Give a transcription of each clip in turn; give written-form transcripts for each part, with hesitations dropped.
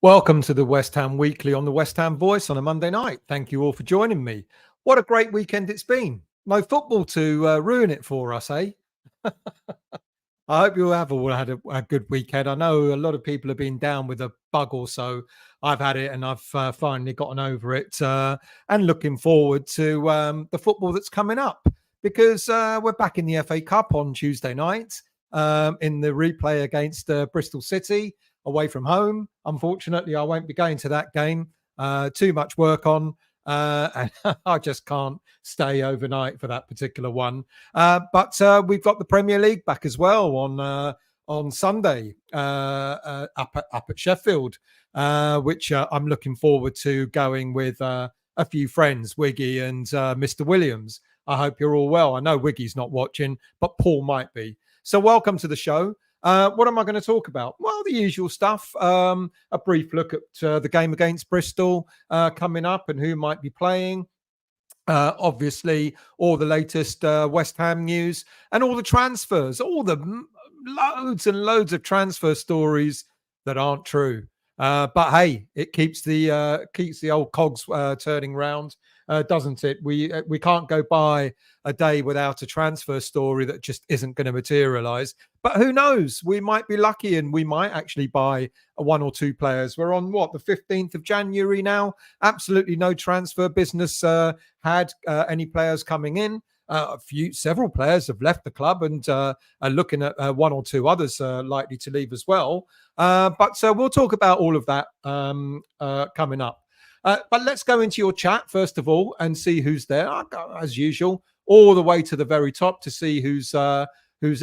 Welcome to the West Ham Weekly on the West Ham Voice on a Monday night. Thank you all for joining me. What a great weekend it's been. No football to ruin it for us, eh? I hope you have all had a good weekend. I know a lot of people have been down with a bug or so. I've had it and I've finally gotten over it and looking forward to the football that's coming up because we're back in the FA Cup on Tuesday night in the replay against Bristol City away from home. Unfortunately, I won't be going to that game. Too much work on. And I just can't stay overnight for that particular one. But we've got the Premier League back as well on Sunday up at Sheffield, which I'm looking forward to going with a few friends, Wiggy and Mr. Williams. I hope you're all well. I know Wiggy's not watching, but Paul might be. So welcome to the show. What am I going to talk about? Well, the usual stuff. A brief look at the game against Bristol coming up and who might be playing. Obviously, all the latest West Ham news and all the transfers, all the loads and loads of transfer stories that aren't true. But hey, it keeps the old cogs turning round, doesn't it? We can't go by a day without a transfer story that just isn't going to materialize. But who knows? We might be lucky and we might actually buy one or two players. We're on the 15th of January now. Absolutely no transfer business had any players coming in. Several players have left the club and are looking at one or two others likely to leave as well. But we'll talk about all of that coming up. But let's go into your chat first of all and see who's there. As usual, all the way to the very top to see who's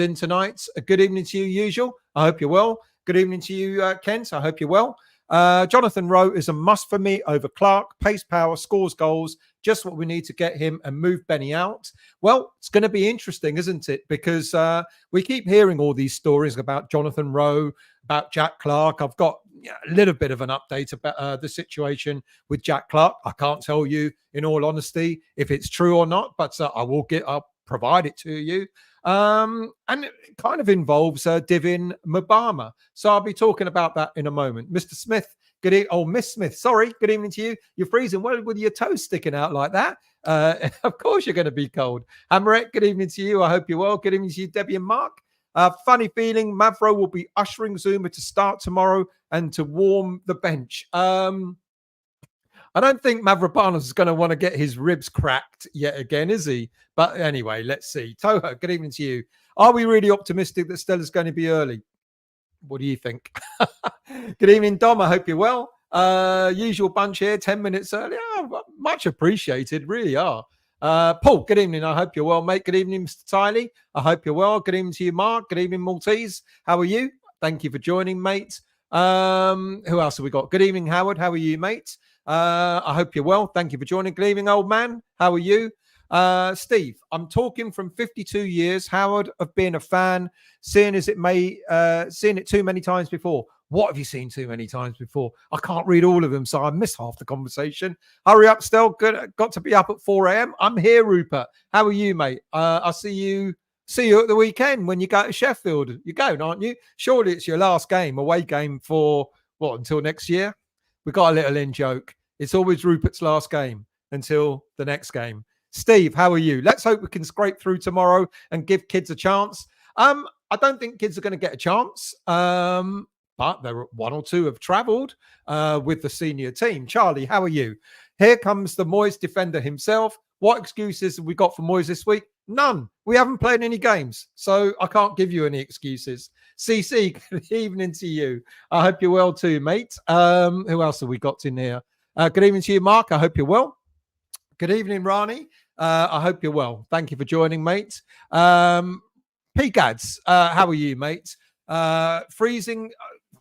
in tonight. Good evening to you, usual. I hope you're well. Good evening to you, Kent. I hope you're well. Jonathan Rowe is a must for me over Clark. Pace, power, scores goals. Just what we need to get him and move Benny out. Well, it's going to be interesting, isn't it? Because we keep hearing all these stories about Jonathan Rowe, about Jack Clark. I've got a little bit of an update about the situation with Jack Clark. I can't tell you, in all honesty, if it's true or not, but I'll provide it to you. And it kind of involves Divin Mubama. So I'll be talking about that in a moment. Mr. Smith, Miss Smith, sorry, good evening to you. You're freezing well with your toes sticking out like that. Of course you're going to be cold. Amaret, good evening to you. I hope you're well. Good evening to you, Debbie and Mark. Funny feeling, Mavro will be ushering Zuma to start tomorrow and to warm the bench. I don't think Mavropanos is going to want to get his ribs cracked yet again, is he? But anyway, let's see. Toho, good evening to you. Are we really optimistic that Stella's going to be early? What do you think? Good evening, Dom. I hope you're well. Usual bunch here, 10 minutes early. Oh, much appreciated, really are. Paul, good evening. I hope you're well, mate. Good evening, Mr. Tiley. I hope you're well. Good evening to you, Mark. Good evening, Maltese. How are you? Thank you for joining, mate. Who else have we got? Good evening, Howard. How are you, mate? I hope you're well. Thank you for joining. Good evening, old man. How are you? Steve, I'm talking from 52 years, Howard, of being a fan, seeing it too many times before. What have you seen too many times before? I can't read all of them, so I missed half the conversation. Hurry up, Stel. Got to be up at 4 a.m. I'm here, Rupert. How are you, mate? I'll see you at the weekend when you go to Sheffield. You're going, aren't you? Surely it's your last away game for, until next year? We got a little in-joke. It's always Rupert's last game until the next game. Steve, how are you? Let's hope we can scrape through tomorrow and give kids a chance. I don't think kids are going to get a chance, but there are one or two have travelled with the senior team. Charlie, how are you? Here comes the Moyes defender himself. What excuses have we got for Moyes this week? None. We haven't played any games, so I can't give you any excuses. CC, good evening to you. I hope you're well too, mate. Who else have we got in here? Good evening to you, Mark. I hope you're well. Good evening, Rani. I hope you're well. Thank you for joining, mate. P-Gads, how are you, mate? Freezing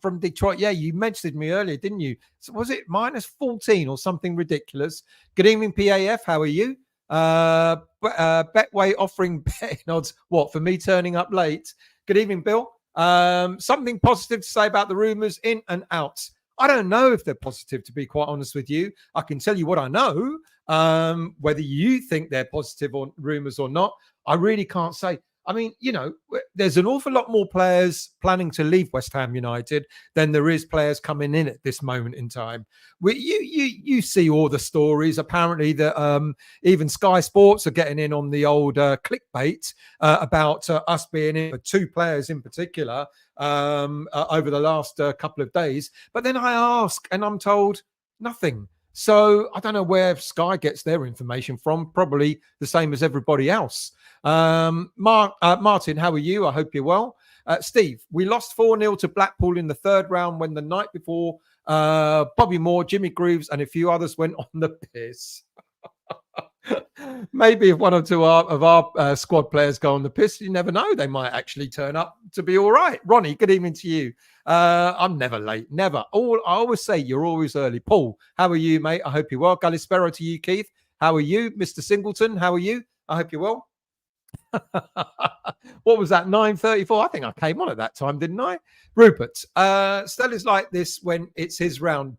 from Detroit. Yeah, you mentioned me earlier, didn't you? So was it minus 14 or something ridiculous? Good evening, PAF. How are you? Betway offering betting odds. What, for me turning up late? Good evening, Bill. Something positive to say about the rumours in and out. I don't know if they're positive, to be quite honest with you. I can tell you what I know. Whether you think they're positive or rumours or not, I really can't say. I mean, there's an awful lot more players planning to leave West Ham United than there is players coming in at this moment in time. You see all the stories. Apparently, that even Sky Sports are getting in on the old clickbait about us being in for 2 players in particular over the last couple of days. But then I ask, and I'm told nothing. So I don't know where Sky gets their information from. Probably the same as everybody else. Martin, how are you? I hope you're well. Steve, we lost 4-0 to Blackpool in the 3rd round when the night before Bobby Moore, Jimmy Greaves and a few others went on the piss. Maybe if 1 or 2 of our squad players go on the piss, you never know. They might actually turn up to be all right. Ronnie, good evening to you. I'm never late, never. I always say you're always early. Paul, how are you, mate? I hope you're well. Galispero to you, Keith. How are you? Mr. Singleton, how are you? I hope you're well. What was that? 9:34. I think I came on at that time, didn't I? Rupert, Stella's like this when it's his round.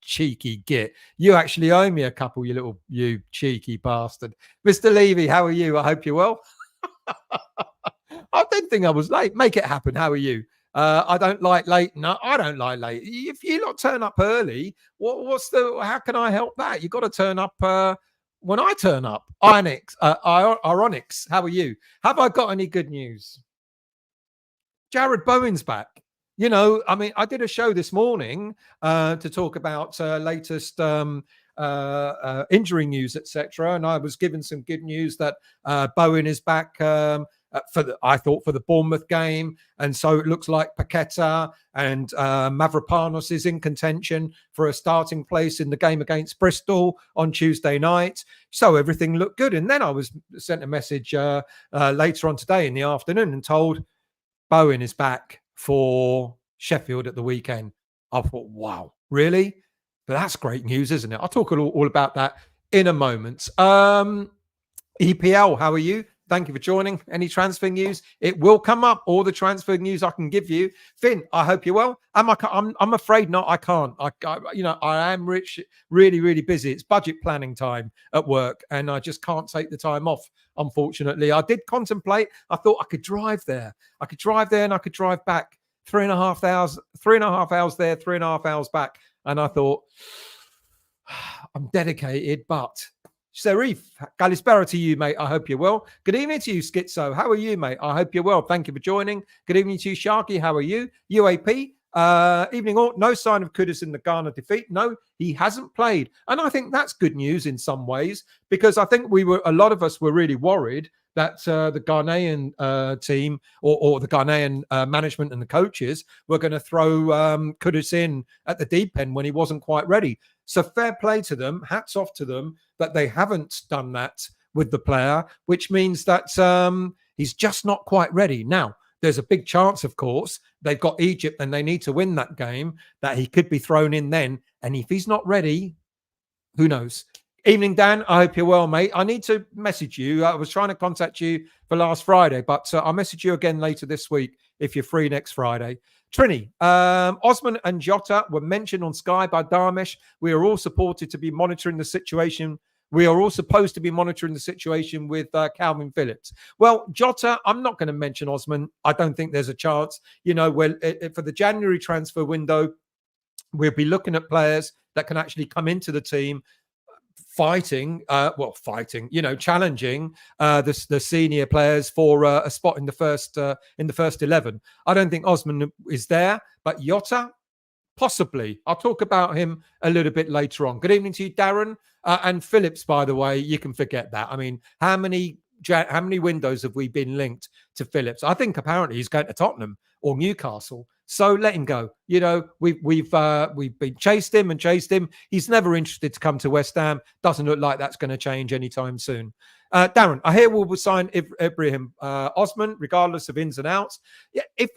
Cheeky git. You actually owe me a couple, you cheeky bastard. Mr. Levy, how are you? I hope you're well. I didn't think I was late. Make it happen. How are you? I don't like late. No, I don't like late. If you not turn up early, how can I help that? You got to turn up when I turn up. Ironics, how are you? Have I got any good news? Jarrod Bowen's back. I mean, I did a show this morning to talk about latest injury news, etc. And I was given some good news that Bowen is back for the Bournemouth game. And so it looks like Paqueta and Mavropanos is in contention for a starting place in the game against Bristol on Tuesday night. So everything looked good. And then I was sent a message later on today in the afternoon and told Bowen is back for Sheffield at the weekend. I thought, wow, really? But that's great news, isn't it? I'll talk all about that in a moment. EPL, how are you? Thank you for joining. Any transfer news? It will come up. All the transfer news I can give you. Finn, I hope you're well. I'm afraid not. I can't. I am really, really busy. It's budget planning time at work, and I just can't take the time off. Unfortunately, I did contemplate. I thought I could drive there. And I could drive back 3.5 hours. 3.5 hours there, 3.5 hours back. And I thought, I'm dedicated, but Serif, Galispero to you, mate. I hope you're well. Good evening to you, Schizo. How are you, mate? I hope you're well. Thank you for joining. Good evening to you, Sharky. How are you? UAP, evening all. No sign of Kudus in the Ghana defeat. No, he hasn't played. And I think that's good news in some ways, because I think a lot of us were really worried that the Ghanaian team or the Ghanaian management and the coaches were going to throw Kudus in at the deep end when he wasn't quite ready. So fair play to them. Hats off to them that they haven't done that with the player, which means that he's just not quite ready. Now, there's a big chance, of course, they've got Egypt and they need to win that game, that he could be thrown in then. And if he's not ready, who knows? Evening, Dan. I hope you're well, mate. I need to message you. I was trying to contact you for last Friday, but I'll message you again later this week if you're free next Friday. Trini, Osman and Jota were mentioned on Sky by Darmesh. We are all supported to be monitoring the situation. We are all supposed to be monitoring the situation with Calvin Phillips. Well, Jota, I'm not going to mention Osman. I don't think there's a chance. For the January transfer window, we'll be looking at players that can actually come into the team challenging the senior players for a spot in the first 11. I don't think Osman is there, but Jota, possibly. I'll talk about him a little bit later on. Good evening to you, Darren. And Phillips, by the way, you can forget that. I mean, how many windows have we been linked to Phillips? I think apparently he's going to Tottenham or Newcastle. So let him go. We've been chased him. He's never interested to come to West Ham. Doesn't look like that's going to change anytime soon. Darren, I hear we'll sign Ibrahim Osman, regardless of ins and outs. Yeah, if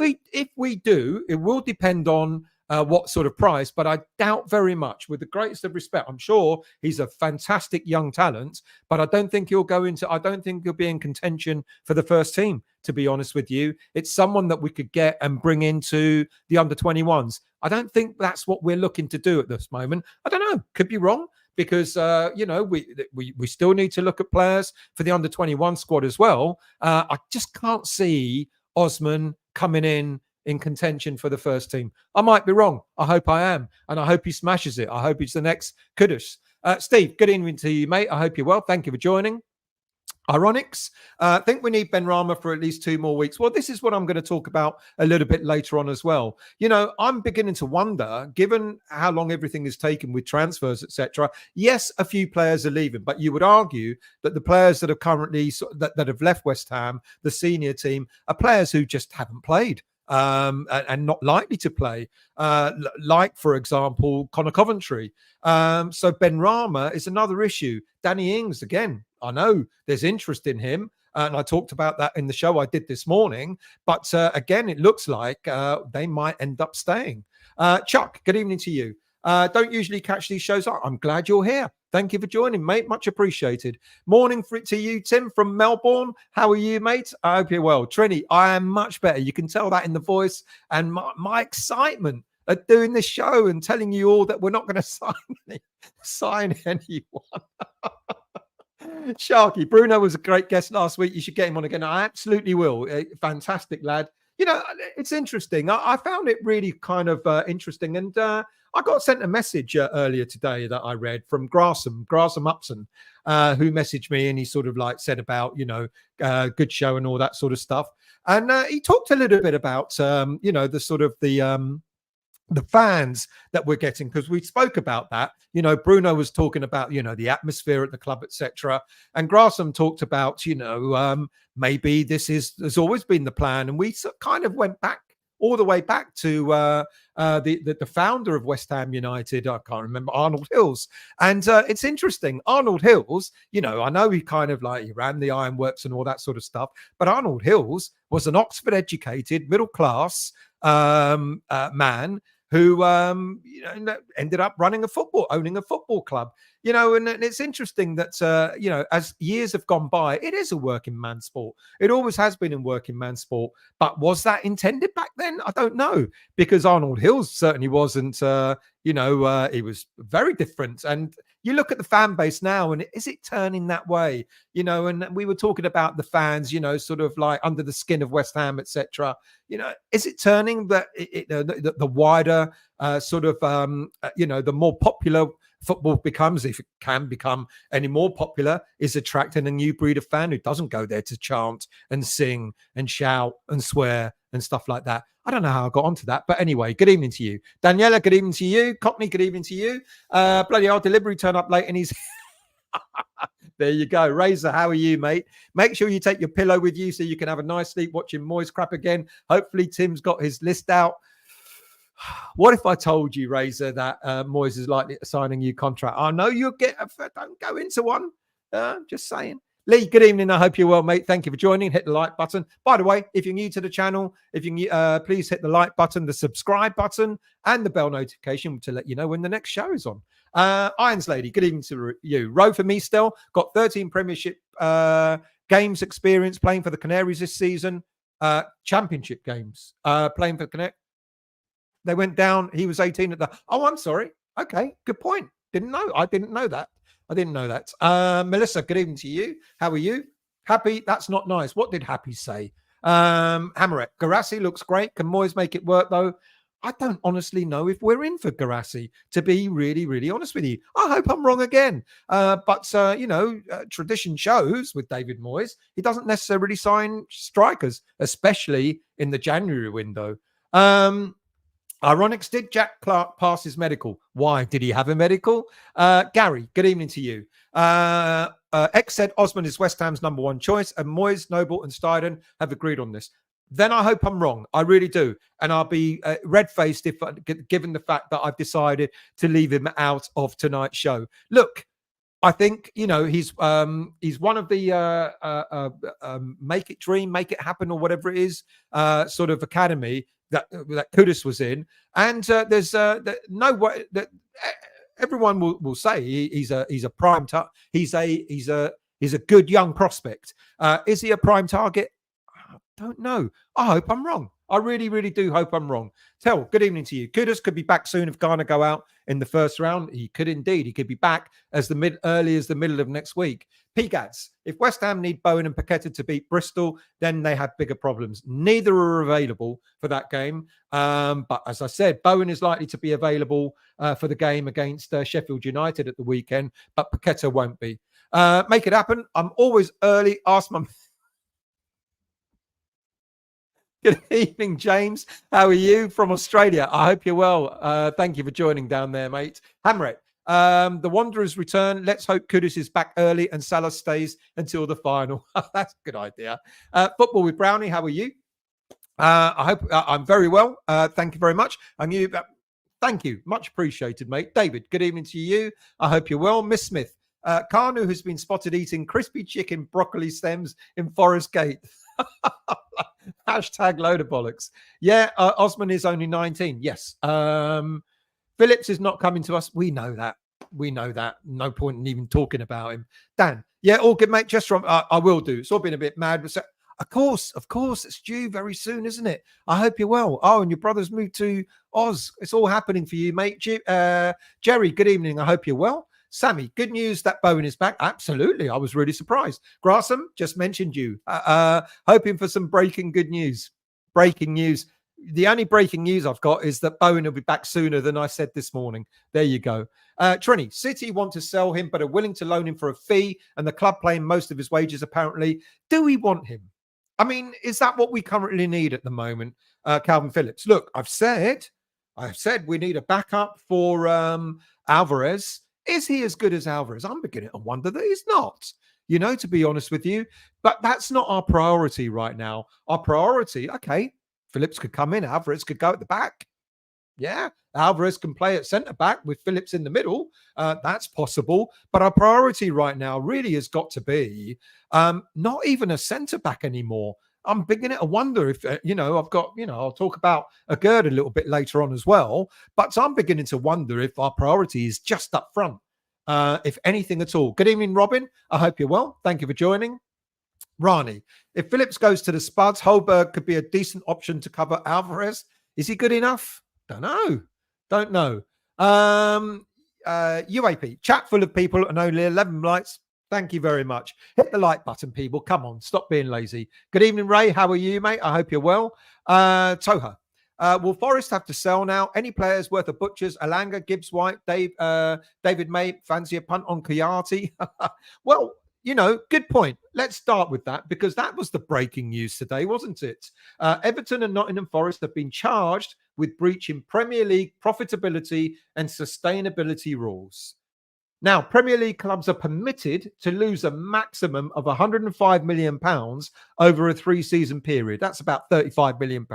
we do, it will depend on what sort of price, but I doubt very much. With the greatest of respect, I'm sure he's a fantastic young talent, but I don't think he'll be in contention for the first team, to be honest with you. It's someone that we could get and bring into the under-21s. I don't think that's what we're looking to do at this moment. I don't know. Could be wrong. because we still need to look at players for the under-21 squad as well. I just can't see Osman coming in contention for the first team. I might be wrong. I hope I am, and I hope he smashes it. I hope he's the next Kudus. Steve, good evening to you, mate. I hope you're well. Thank you for joining. Ironics, I think we need Benrahma for at least 2 more weeks. Well, this is what I'm going to talk about a little bit later on as well. I'm beginning to wonder, given how long everything is taken with transfers, etc. Yes, a few players are leaving, but you would argue that the players that are currently that have left West Ham, the senior team, are players who just haven't played. And not likely to play, like, for example, Connor Coventry. So Benrahma is another issue. Danny Ings, again, I know there's interest in him, and I talked about that in the show I did this morning. But again, it looks like they might end up staying. Chuck, good evening to you. Don't usually catch these shows. I'm glad you're here. Thank you for joining, mate. Much appreciated. Morning to you, Tim, from Melbourne. How are you, mate? I hope you're well. Trini, I am much better. You can tell that in the voice and my excitement at doing this show and telling you all that we're not going to sign anyone. Sharky, Bruno was a great guest last week. You should get him on again. I absolutely will. Fantastic lad. It's interesting. I found it really kind of interesting. And I got sent a message earlier today that I read from Graham Upson, who messaged me, and he sort of like said about, good show and all that sort of stuff. And he talked a little bit about, the sort of the fans that we're getting, because we spoke about that. Bruno was talking about, the atmosphere at the club, etc. And Graham talked about, maybe this has always been the plan. And we kind of went back all the way back to the founder of West Ham United. I can't remember, Arnold Hills. And it's interesting. Arnold Hills, I know he kind of he ran the ironworks and all that sort of stuff. But Arnold Hills was an Oxford-educated, middle-class man who ended up owning a football club. And it's interesting that, as years have gone by, it is a working man sport. It always has been a working man sport. But was that intended back then? I don't know, because Arnold Hills certainly wasn't, he was very different. And you look at the fan base now, and is it turning that way? And we were talking about the fans, sort of like under the skin of West Ham, etc. Is it turning that the wider sort of, the more popular football becomes, if it can become any more popular, is attracting a new breed of fan who doesn't go there to chant and sing and shout and swear and stuff like that. I don't know how I got onto that, but anyway, good evening to you. Daniela, good evening to you. Cockney, good evening to you. Bloody hell, delivery turned up late and he's... There you go. Razor, how are you, mate? Make sure you take your pillow with you so you can have a nice sleep watching Moyes crap again. Hopefully Tim's got his list out. What if I told you, Razor, that Moyes is likely to sign a new contract? I know you'll get... Don't go into one. Just saying. Lee, good evening. I hope you're well, mate. Thank you for joining. Hit the like button. By the way, if you're new to the channel, please hit the like button, the subscribe button, and the bell notification to let you know when the next show is on. Irons Lady, good evening to you. Row for me still. Got 13 Premiership games experience playing for the Canaries this season. Championship games playing for Canaries. They went down. He was 18 at the... Oh, I'm sorry. Okay, good point. Didn't know. I didn't know that. Melissa, good evening to you. How are you? Happy? That's not nice. What did Happy say? Hammerette, Garassi looks great. Can Moyes make it work, though? I don't honestly know if we're in for Garassi, to be really, really honest with you. I hope I'm wrong again. But tradition shows with David Moyes, he doesn't necessarily sign strikers, especially in the January window. Ironics, did Jack Clark pass his medical? Why? Did he have a medical? Gary, good evening to you. X said Osman is West Ham's number one choice, and Moyes, Noble, and Steiden have agreed on this. Then I hope I'm wrong. I really do. And I'll be red-faced if given the fact that I've decided to leave him out of tonight's show. Look, I think, he's one of the Make It Dream, Make It Happen, or whatever it is, sort of academy that Kudus was in, and there's no way that everyone will say he's a prime he's a good young prospect. Is he a prime target? I don't know. I hope I'm wrong. I really, really do hope I'm wrong. Tell, good evening to you. Kudus could be back soon if Ghana go out in the first round. He could indeed. He could be back as early as the middle of next week. PGADS, if West Ham need Bowen and Paqueta to beat Bristol, then they have bigger problems. Neither are available for that game. But as I said, Bowen is likely to be available for the game against Sheffield United at the weekend, but Paqueta won't be. Make it happen. I'm always early. Ask my... Good evening, James. How are you from Australia? I hope you're well. Thank you for joining down there, mate. Hamret, the Wanderers return. Let's hope Kudus is back early and Salah stays until the final. That's a good idea. Football with Brownie, how are you? I hope I'm very well. Thank you very much. And you, thank you. Much appreciated, mate. David, good evening to you. I hope you're well. Miss Smith, Kanu has been spotted eating crispy chicken broccoli stems in Forest Gate. Hashtag load of bollocks. Yeah, Osman is only 19. Yes. Phillips is not coming to us. We know that. We know that. No point in even talking about him. Dan, yeah, all good, mate. Just from, I will do. It's all been a bit mad. But of course, it's due very soon, isn't it? I hope you're well. Oh, and your brother's moved to Oz. It's all happening for you, mate. Jerry, good evening. I hope you're well. Sammy, good news that Bowen is back. Absolutely. I was really surprised. Grasham, just mentioned you. Hoping for some breaking good news. Breaking news. The only breaking news I've got is that Bowen will be back sooner than I said this morning. There you go. Trini, City want to sell him, but are willing to loan him for a fee, and the club paying most of his wages, apparently. Do we want him? I mean, is that what we currently need at the moment? Calvin Phillips. Look, I've said we need a backup for Alvarez. Is he as good as Alvarez? I'm beginning to wonder that he's not, to be honest with you. But that's not our priority right now. Our priority, okay, Phillips could come in. Alvarez could go at the back. Yeah, Alvarez can play at centre-back with Phillips in the middle. That's possible. But our priority right now really has got to be not even a centre-back anymore. I'm beginning to wonder if, I've got, I'll talk about a gird a little bit later on as well. But I'm beginning to wonder if our priority is just up front, if anything at all. Good evening, Robin. I hope you're well. Thank you for joining. Rani, if Phillips goes to the Spuds, Holberg could be a decent option to cover Alvarez. Is he good enough? Don't know. UAP, chat full of people and only 11 likes. Thank you very much. Hit the like button, people. Come on, stop being lazy. Good evening, Ray. How are you, mate? I hope you're well. Toha, will Forest have to sell now? Any players worth a butcher's? Alanga, Gibbs White, David May, fancy a punt on Kayati? Well, good point. Let's start with that because that was the breaking news today, wasn't it? Everton and Nottingham Forest have been charged with breaching Premier League profitability and sustainability rules. Now, Premier League clubs are permitted to lose a maximum of £105 million over a 3-season period. That's about £35 million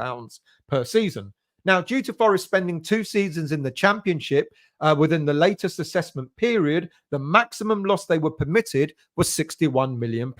per season. Now, due to Forest spending 2 seasons in the Championship within the latest assessment period, the maximum loss they were permitted was £61 million.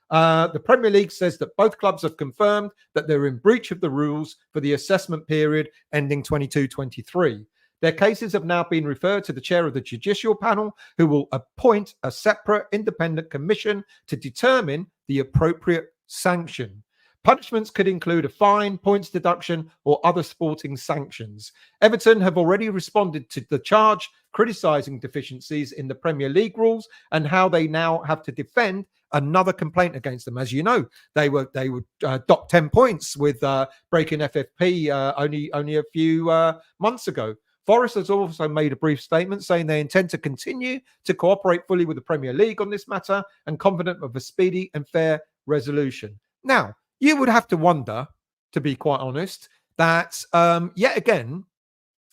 The Premier League says that both clubs have confirmed that they're in breach of the rules for the assessment period ending 22-23. Their cases have now been referred to the chair of the judicial panel, who will appoint a separate independent commission to determine the appropriate sanction. Punishments could include a fine, points deduction, or other sporting sanctions. Everton have already responded to the charge, criticising deficiencies in the Premier League rules and how they now have to defend another complaint against them. As you know, they were docked 10 points with breaking FFP only a few months ago. Forest has also made a brief statement saying they intend to continue to cooperate fully with the Premier League on this matter and confident of a speedy and fair resolution. Now, you would have to wonder, to be quite honest, that yet again,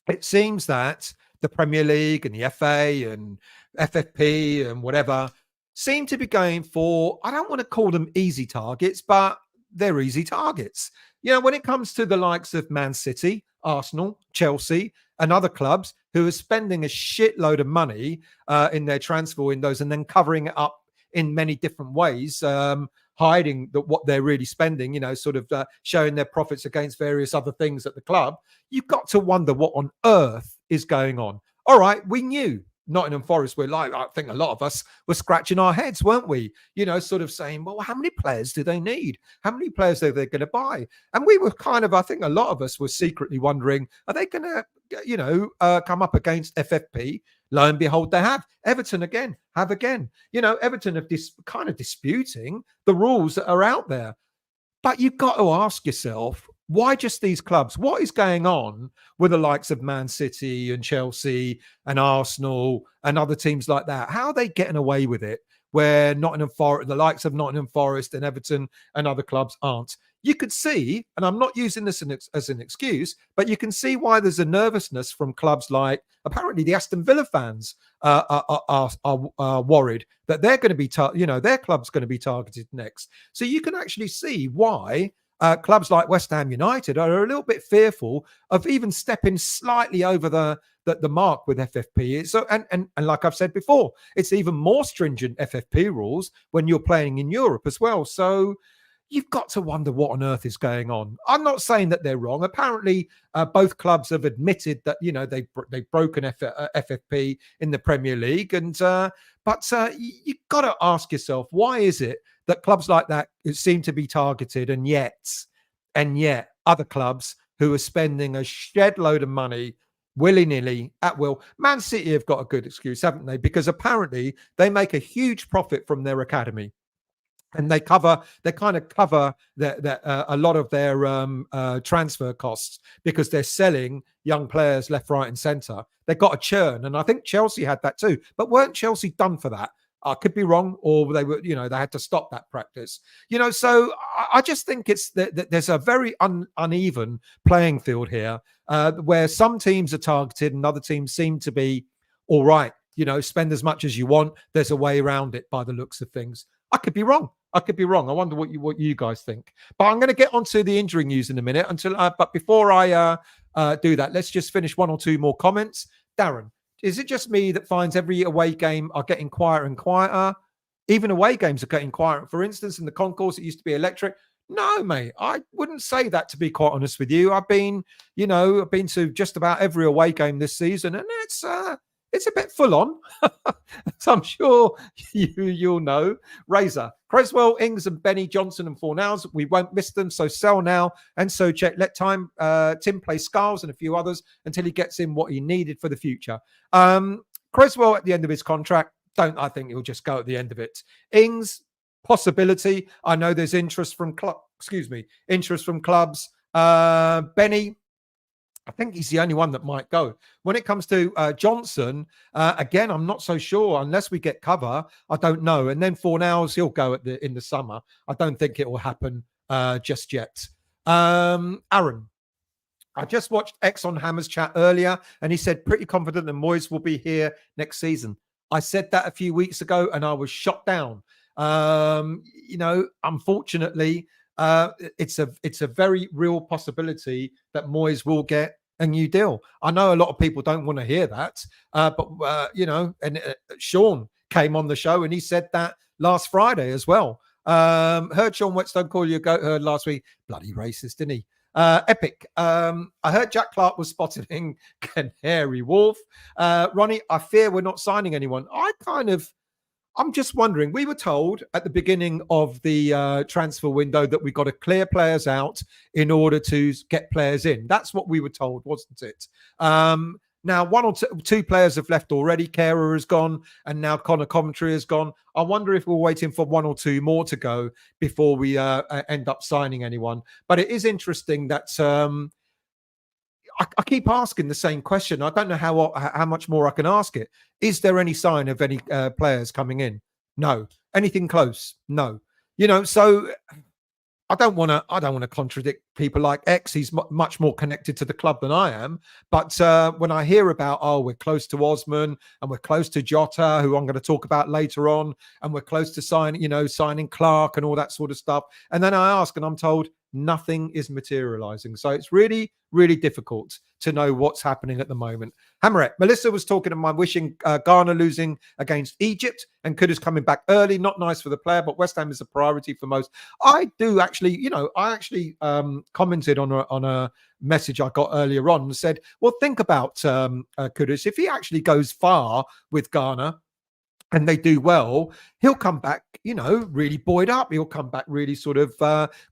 it seems that the Premier League and the FA and FFP and whatever seem to be going for, I don't want to call them easy targets, but they're easy targets. When it comes to the likes of Man City, Arsenal, Chelsea, and other clubs who are spending a shitload of money in their transfer windows and then covering it up in many different ways, hiding what they're really spending, showing their profits against various other things at the club, you've got to wonder what on earth is going on. All right, we knew Nottingham Forest, we're like, I think a lot of us were scratching our heads, weren't we? Sort of saying, well, how many players do they need? How many players are they going to buy? And we were kind of, I think a lot of us were secretly wondering, are they going to, come up against FFP? Lo and behold, they have. Everton again. Everton have kind of disputing the rules that are out there. But you've got to ask yourself, why just these clubs? What is going on with the likes of Man City and Chelsea and Arsenal and other teams like that? How are they getting away with it where Nottingham Forest, the likes of Nottingham Forest and Everton and other clubs aren't? You could see, and I'm not using this as an excuse, but you can see why there's a nervousness from clubs like, apparently the Aston Villa fans are worried that they're going to be, their club's going to be targeted next. So you can actually see why clubs like West Ham United are a little bit fearful of even stepping slightly over the mark with FFP. So, and like I've said before, it's even more stringent FFP rules when you're playing in Europe as well. So you've got to wonder what on earth is going on. I'm not saying that they're wrong. Apparently, both clubs have admitted that they've broken FFP in the Premier League, but you've got to ask yourself, why is it that clubs like that seem to be targeted, and yet other clubs who are spending a shed load of money willy-nilly at will. Man City have got a good excuse, haven't they? Because apparently they make a huge profit from their academy. And they kind of cover a lot of their transfer costs because they're selling young players left, right, and centre. They've got a churn, and I think Chelsea had that too. But weren't Chelsea done for that? I could be wrong, or they were, they had to stop that practice. So I just think it's that there's a very uneven playing field here, where some teams are targeted and other teams seem to be all right. Spend as much as you want. There's a way around it by the looks of things. I could be wrong. I wonder what you guys think. But I'm going to get onto the injury news in a minute. But before I do that, let's just finish one or two more comments. Darren, is it just me that finds every away game are getting quieter and quieter? Even away games are getting quieter. For instance, in the concourse, it used to be electric. No, mate, I wouldn't say that, to be quite honest with you. I've been to just about every away game this season, and it's a bit full on. So I'm sure you'll know. Razor, Creswell, Ings, and Benny Johnson and Fornals. We won't miss them. So sell now and so check. Let Tim play Scarles and a few others until he gets in what he needed for the future. Creswell at the end of his contract. I think he'll just go at the end of it. Ings, possibility. I know there's interest from clubs. Benny, I think he's the only one that might go. When it comes to Johnson, again, I'm not so sure unless we get cover. I don't know. And then Fornals, he'll go in the summer. I don't think it will happen just yet. Aaron, I just watched X on Hammer's chat earlier, and he said pretty confident that Moyes will be here next season. I said that a few weeks ago, and I was shot down. Unfortunately, it's a very real possibility that Moyes will get a new deal. I know a lot of people don't want to hear that, but Sean came on the show and he said that last Friday as well. Heard Sean Whetstone call you a goat herd last week. Bloody racist, didn't he? Epic. I heard Jack Clark was spotted in Canary Wharf. Ronnie, I fear we're not signing anyone. I'm just wondering, we were told at the beginning of the transfer window that we got to clear players out in order to get players in. That's what we were told, wasn't it? Now, one or two players have left already. Kehrer has gone, and now Connor Coventry has gone. I wonder if we're waiting for one or two more to go before we end up signing anyone. But it is interesting that I keep asking the same question. I don't know how much more I can ask it. Is there any sign of any players coming in? No. Anything close? No. So I don't want to contradict people like X. He's much more connected to the club than I am. But when I hear about, we're close to Osman and we're close to Jota, who I'm going to talk about later on, and we're close to signing Clark and all that sort of stuff. And then I ask and I'm told nothing is materializing. So it's really, really difficult to know what's happening at the moment. Hammerette, Melissa was talking to my wishing Ghana losing against Egypt and Kudus coming back early. Not nice for the player, but West Ham is a priority for most. I do actually, I actually commented on a message I got earlier on and said, well, think about Kudus. If he actually goes far with Ghana and they do well, he'll come back, really buoyed up. He'll come back really sort of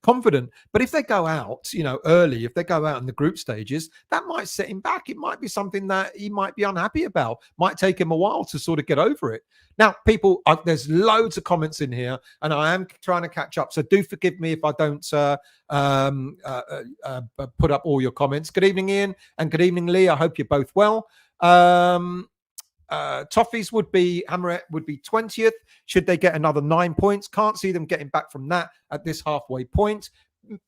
confident. But if they go out, early, if they go out in the group stages, that might set him back. It might be something that he might be unhappy about. Might take him a while to sort of get over it. Now, people, there's loads of comments in here, and I am trying to catch up. So do forgive me if I don't put up all your comments. Good evening, Ian, and good evening, Lee. I hope you're both well. Toffees would be 20th. Should they get another 9 points? Can't see them getting back from that at this halfway point.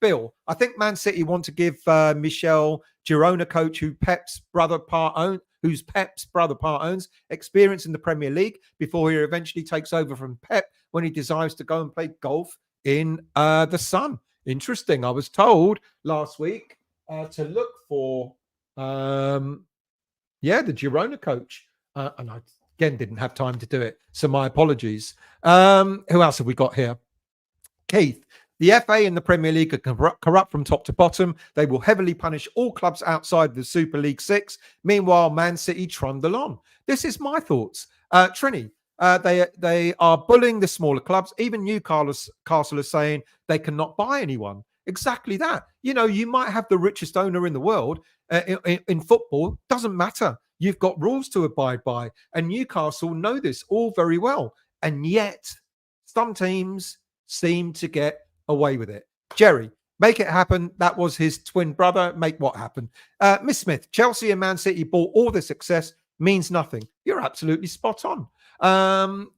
Bill, I think Man City want to give Michel Girona coach, whose Pep's brother part owns, experience in the Premier League before he eventually takes over from Pep when he desires to go and play golf in the sun. Interesting. I was told last week to look for the Girona coach. And I, again, didn't have time to do it. So my apologies. Who else have we got here? Keith. The FA and the Premier League are corrupt from top to bottom. They will heavily punish all clubs outside the Super League 6. Meanwhile, Man City trundle on. This is my thoughts. Trini, they are bullying the smaller clubs. Even Newcastle is saying they cannot buy anyone. Exactly that. You might have the richest owner in the world in football. Doesn't matter. You've got rules to abide by. And Newcastle know this all very well. And yet, some teams seem to get away with it. Jerry, make it happen. That was his twin brother. Make what happen. Miss Smith, Chelsea and Man City bought all the success means nothing. You're absolutely spot on.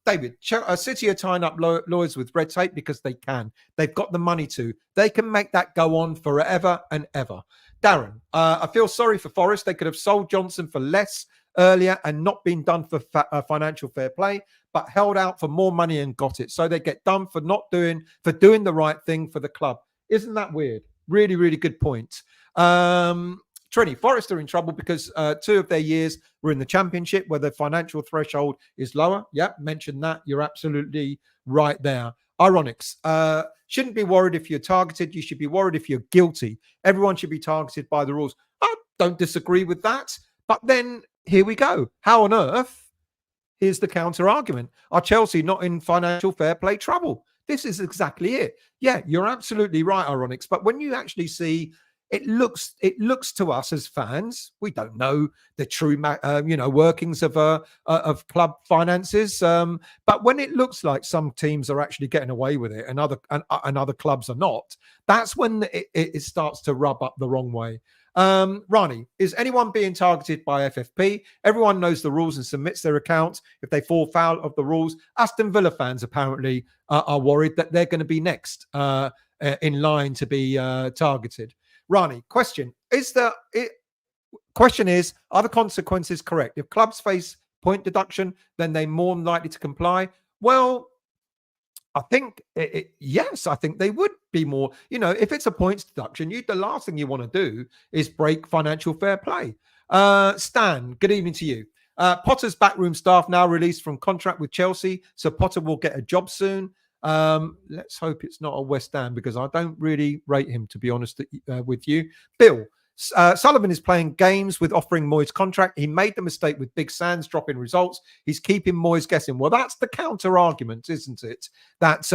David, City are tying up lawyers with red tape because they can. They've got the money to. They can make that go on forever and ever. Darren, I feel sorry for Forest. They could have sold Johnson for less earlier and not been done for financial fair play, but held out for more money and got it. So they get done for doing the right thing for the club. Isn't that weird? Really, really good point. Trini, Forest are in trouble because 2 of their years were in the Championship where the financial threshold is lower. Yep, mentioned that. You're absolutely right there. Ironics. Shouldn't be worried if you're targeted. You should be worried if you're guilty. Everyone should be targeted by the rules. I don't disagree with that. But then here we go. How on earth? Here's the counter argument. Are Chelsea not in financial fair play trouble? This is exactly it. Yeah, you're absolutely right, Ironics. But when you actually see it looks to us as fans, we don't know the true, workings of club finances. But when it looks like some teams are actually getting away with it and other clubs are not, that's when it starts to rub up the wrong way. Rani, is anyone being targeted by FFP? Everyone knows the rules and submits their accounts if they fall foul of the rules. Aston Villa fans apparently are worried that they're going to be next in line to be targeted. Rani, question is, are the consequences correct? If clubs face point deduction, then they're more likely to comply. Well, I think, yes, I think they would be more, if it's a points deduction, the last thing you want to do is break financial fair play. Stan, good evening to you. Potter's backroom staff now released from contract with Chelsea, so Potter will get a job soon. Let's hope it's not a West Ham because I don't really rate him, to be honest with you. Bill, Sullivan is playing games with offering Moyes contract. He made the mistake with Big Sands dropping results. He's keeping Moyes guessing. Well, that's the counter argument, isn't it? That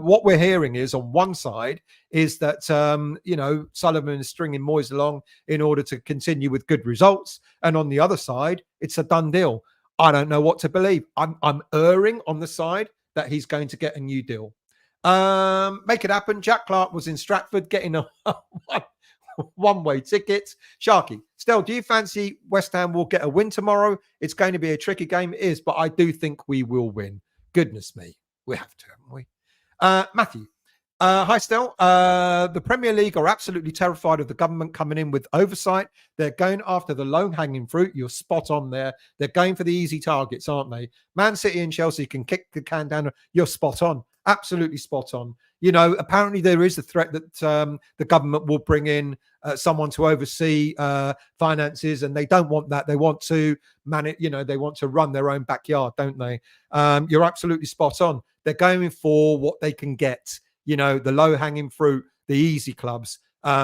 what we're hearing is on one side is that, Sullivan is stringing Moyes along in order to continue with good results. And on the other side, it's a done deal. I don't know what to believe. I'm erring on the side that he's going to get a new deal. Make it happen. Jack Clark was in Stratford getting a one-way ticket. Sharky, Stell, do you fancy West Ham will get a win tomorrow? It's going to be a tricky game. It is, but I do think we will win. Goodness me. We have to, haven't we? Matthew. Hi, Stell. The Premier League are absolutely terrified of the government coming in with oversight. They're going after the low-hanging fruit. You're spot on there. They're going for the easy targets, aren't they? Man City and Chelsea can kick the can down. You're spot on. Absolutely spot on. Apparently there is a threat that the government will bring in someone to oversee finances, and they don't want that. They want to manage, they want to run their own backyard, don't they? You're absolutely spot on. They're going for what they can get, the low-hanging fruit, the easy clubs,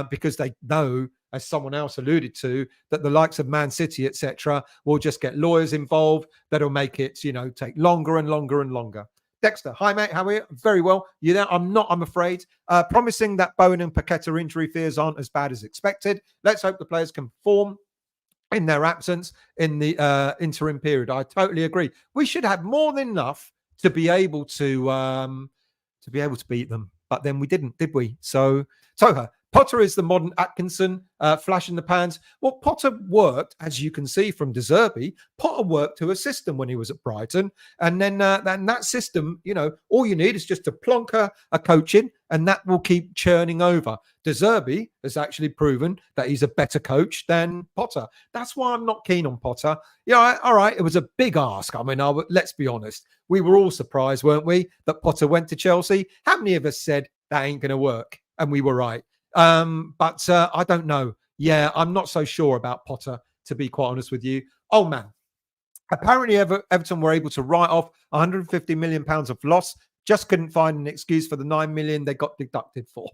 because they know, as someone else alluded to, that the likes of Man City, etc., will just get lawyers involved that'll make it, take longer and longer and longer. Dexter, hi mate, how are you? Very well. You there? I'm afraid. Promising that Bowen and Paqueta injury fears aren't as bad as expected. Let's hope the players can perform in their absence in the interim period. I totally agree. We should have more than enough to be able to beat them. But then we didn't, did we? So Toha, Potter is the modern Atkinson, flash in the pans. Well, Potter worked, as you can see from De Zerbi, Potter worked to a system when he was at Brighton. And then that system, all you need is just to plonk a coach in, and that will keep churning over. De Zerbi has actually proven that he's a better coach than Potter. That's why I'm not keen on Potter. All right, it was a big ask. I mean, let's be honest. We were all surprised, weren't we, that Potter went to Chelsea? How many of us said that ain't going to work? And we were right. But I don't know. Yeah, I'm not so sure about Potter, to be quite honest with you. Oh, man. Apparently, Everton were able to write off £150 million of loss. Just couldn't find an excuse for the $9 million they got deducted for.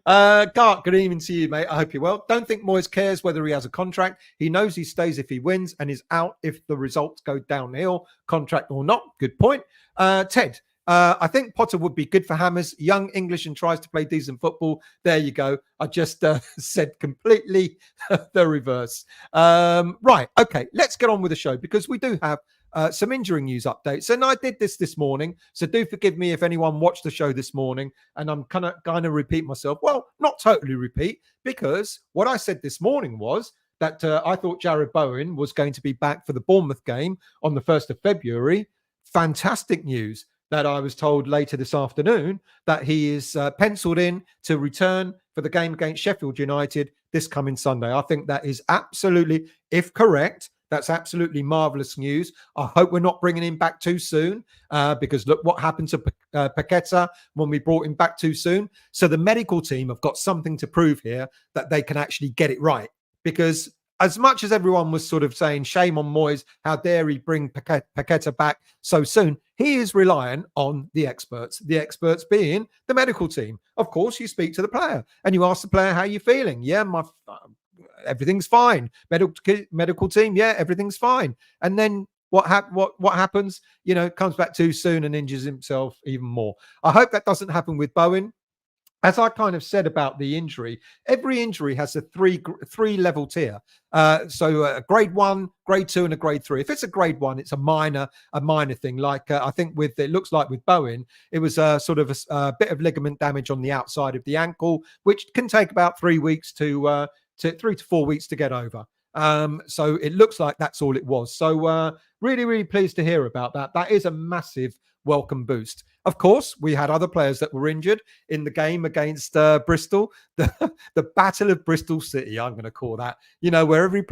Gart, good evening to you, mate. I hope you're well. Don't think Moyes cares whether he has a contract. He knows he stays if he wins and is out if the results go downhill, contract or not. Good point. Ted, I think Potter would be good for Hammers. Young English and tries to play decent football. There you go. I just said completely the reverse. Right. Okay. Let's get on with the show, because we do have some injury news updates. And I did this morning. So do forgive me if anyone watched the show this morning and I'm kind of repeat myself. Well, not totally repeat, because what I said this morning was that I thought Jarrod Bowen was going to be back for the Bournemouth game on the 1st of February. Fantastic news that I was told later this afternoon that he is penciled in to return for the game against Sheffield United this coming Sunday. I think that is absolutely, if correct, that's absolutely marvellous news. I hope we're not bringing him back too soon, because look what happened to Paqueta when we brought him back too soon. So the medical team have got something to prove here, that they can actually get it right. Because as much as everyone was sort of saying, shame on Moyes, how dare he bring Paqueta back so soon, he is relying on the experts being the medical team. Of course, you speak to the player and you ask the player, how are you feeling? Yeah, everything's fine. Medical team, yeah, everything's fine. And then what happens? Comes back too soon and injures himself even more. I hope that doesn't happen with Bowen. As I kind of said about the injury, every injury has a three level tier. So a grade 1, grade 2, and a grade 3. If it's a grade 1, it's a minor thing. Like I think it looks like with Bowen, it was sort of a bit of ligament damage on the outside of the ankle, which can take about 3 weeks to 3 to 4 weeks to get over. So it looks like that's all it was. So really, really pleased to hear about that. That is a massive welcome boost. Of course, we had other players that were injured in the game against Bristol, the Battle of Bristol City, I'm going to call that, where every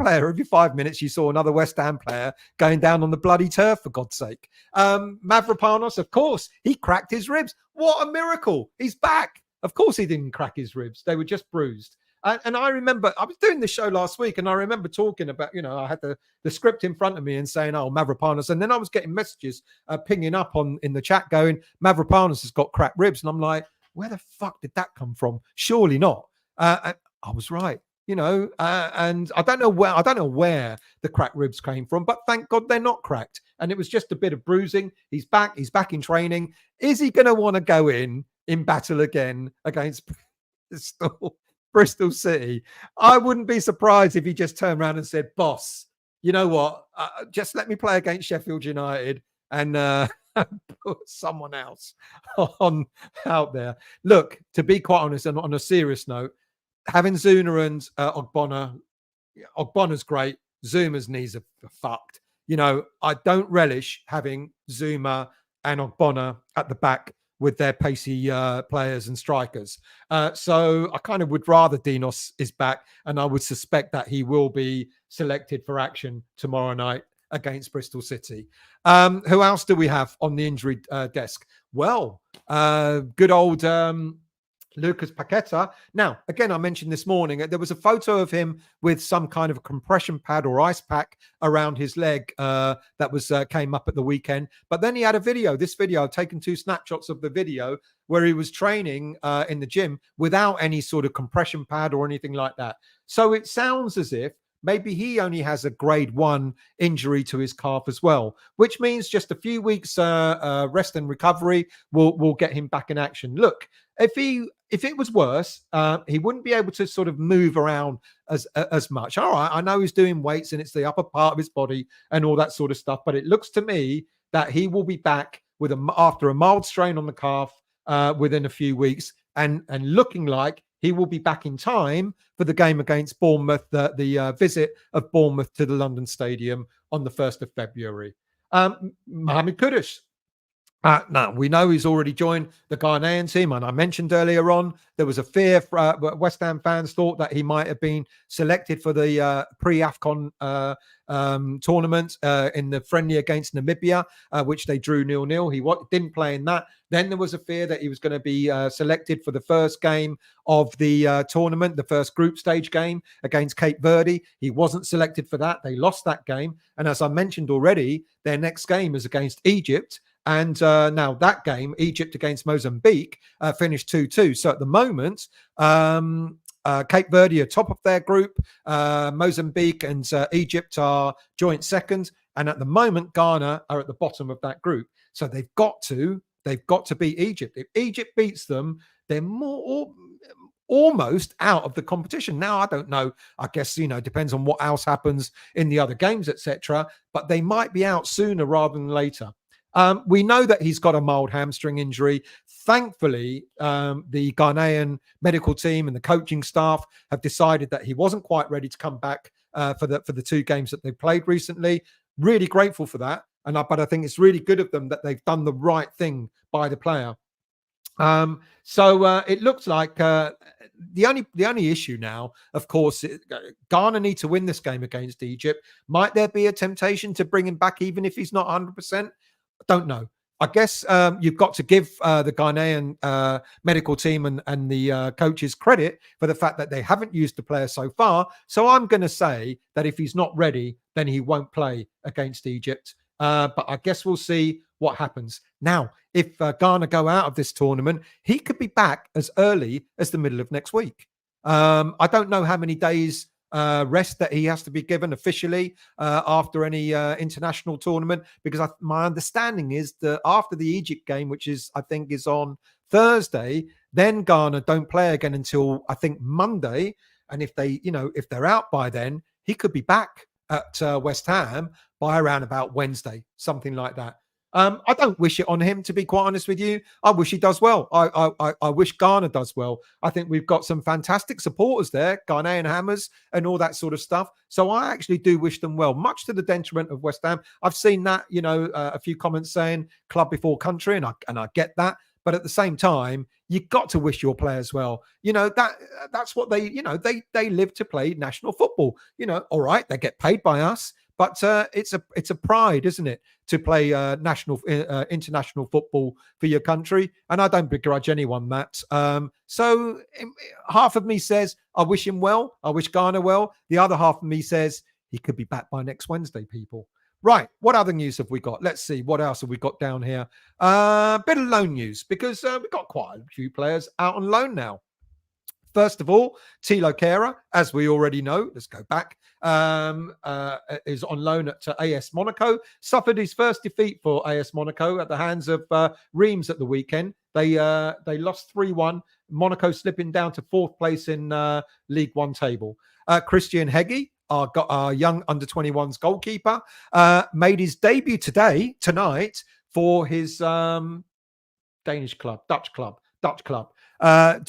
5 minutes, you saw another West Ham player going down on the bloody turf, for God's sake. Mavropanos, of course, he cracked his ribs. What a miracle. He's back. Of course, he didn't crack his ribs. They were just bruised. And I remember, I was doing this show last week, and I remember talking about, I had the script in front of me and saying, oh, Mavropanos. And then I was getting messages pinging up in the chat going, Mavropanos has got cracked ribs. And I'm like, where the fuck did that come from? Surely not. And I was right, and I don't know where the cracked ribs came from, but thank God they're not cracked. And it was just a bit of bruising. He's back in training. Is he going to want to go in battle again against Bristol City? I wouldn't be surprised if he just turned around and said, boss, you know what? Just let me play against Sheffield United and put someone else out there. Look, to be quite honest, and on a serious note, having Zuma and Ogbona's great. Zuma's knees are fucked. I don't relish having Zuma and Ogbonna at the back with their pacey players and strikers. So I kind of would rather Dinos is back, and I would suspect that he will be selected for action tomorrow night against Bristol City. Who else do we have on the injury desk? Well, good old Lucas Paqueta. Now, again, I mentioned this morning, there was a photo of him with some kind of a compression pad or ice pack around his leg that was came up at the weekend. But then he had a video. This video, I've taken 2 snapshots of the video where he was training in the gym without any sort of compression pad or anything like that. So it sounds as if maybe he only has a grade 1 injury to his calf as well, which means just a few weeks rest and recovery will get him back in action. Look, if it was worse, he wouldn't be able to sort of move around as much. All right, I know he's doing weights and it's the upper part of his body and all that sort of stuff, but it looks to me that he will be back after a mild strain on the calf within a few weeks, and looking like he will be back in time for the game against Bournemouth, the visit of Bournemouth to the London Stadium on the 1st of February. Mohammedkudus. Now, we know he's already joined the Ghanaian team, and I mentioned earlier on there was a fear West Ham fans thought that he might have been selected for the pre-AFCON tournament in the friendly against Namibia, which they drew 0-0. He didn't play in that. Then there was a fear that he was going to be selected for the first game of the tournament, the first group stage game against Cape Verde. He wasn't selected for that. They lost that game. And as I mentioned already, their next game is against Egypt. And now that game, Egypt against Mozambique, finished 2-2. So at the moment, Cape Verde are top of their group. Mozambique and Egypt are joint second. And at the moment, Ghana are at the bottom of that group. So they've got to beat Egypt. If Egypt beats them, they're almost out of the competition. Now, I don't know. I guess, depends on what else happens in the other games, etc. But they might be out sooner rather than later. We know that he's got a mild hamstring injury. Thankfully, the Ghanaian medical team and the coaching staff have decided that he wasn't quite ready to come back for the 2 games that they played recently. Really grateful for that. But I think it's really good of them that they've done the right thing by the player. So it looks like the only issue now, of course, Ghana need to win this game against Egypt. Might there be a temptation to bring him back even if he's not 100%? Don't know. I guess you've got to give the Ghanaian medical team and the coaches credit for the fact that they haven't used the player so far. So I'm going to say that if he's not ready, then he won't play against Egypt. But I guess we'll see what happens. Now, if Ghana go out of this tournament, he could be back as early as the middle of next week. I don't know how many days rest that he has to be given officially after any international tournament, because my understanding is that after the Egypt game, which I think is on Thursday, then Ghana don't play again until I think Monday. And if they're out by then, he could be back at West Ham by around about Wednesday, something like that. I don't wish it on him, to be quite honest with you. I wish he does well. I wish Ghana does well. I think we've got some fantastic supporters there, Ghanaian Hammers and all that sort of stuff. So I actually do wish them well, much to the detriment of West Ham. I've seen that, a few comments saying club before country, and I get that. But at the same time, you've got to wish your players well. That's what they live to play national football. All right, they get paid by us. But it's a pride, isn't it, to play international football for your country? And I don't begrudge anyone that. So half of me says I wish him well. I wish Ghana well. The other half of me says he could be back by next Wednesday, people. Right. What other news have we got? Let's see. What else have we got down here? Bit of loan news, because we've got quite a few players out on loan now. First of all, Thilo Kehrer, as we already know, let's go back, is on loan at AS Monaco. Suffered his first defeat for AS Monaco at the hands of Reims at the weekend. They lost 3-1. Monaco slipping down to 4th place in League One table. Christian Hegge, our young under-21s goalkeeper, made his debut tonight for his Dutch club.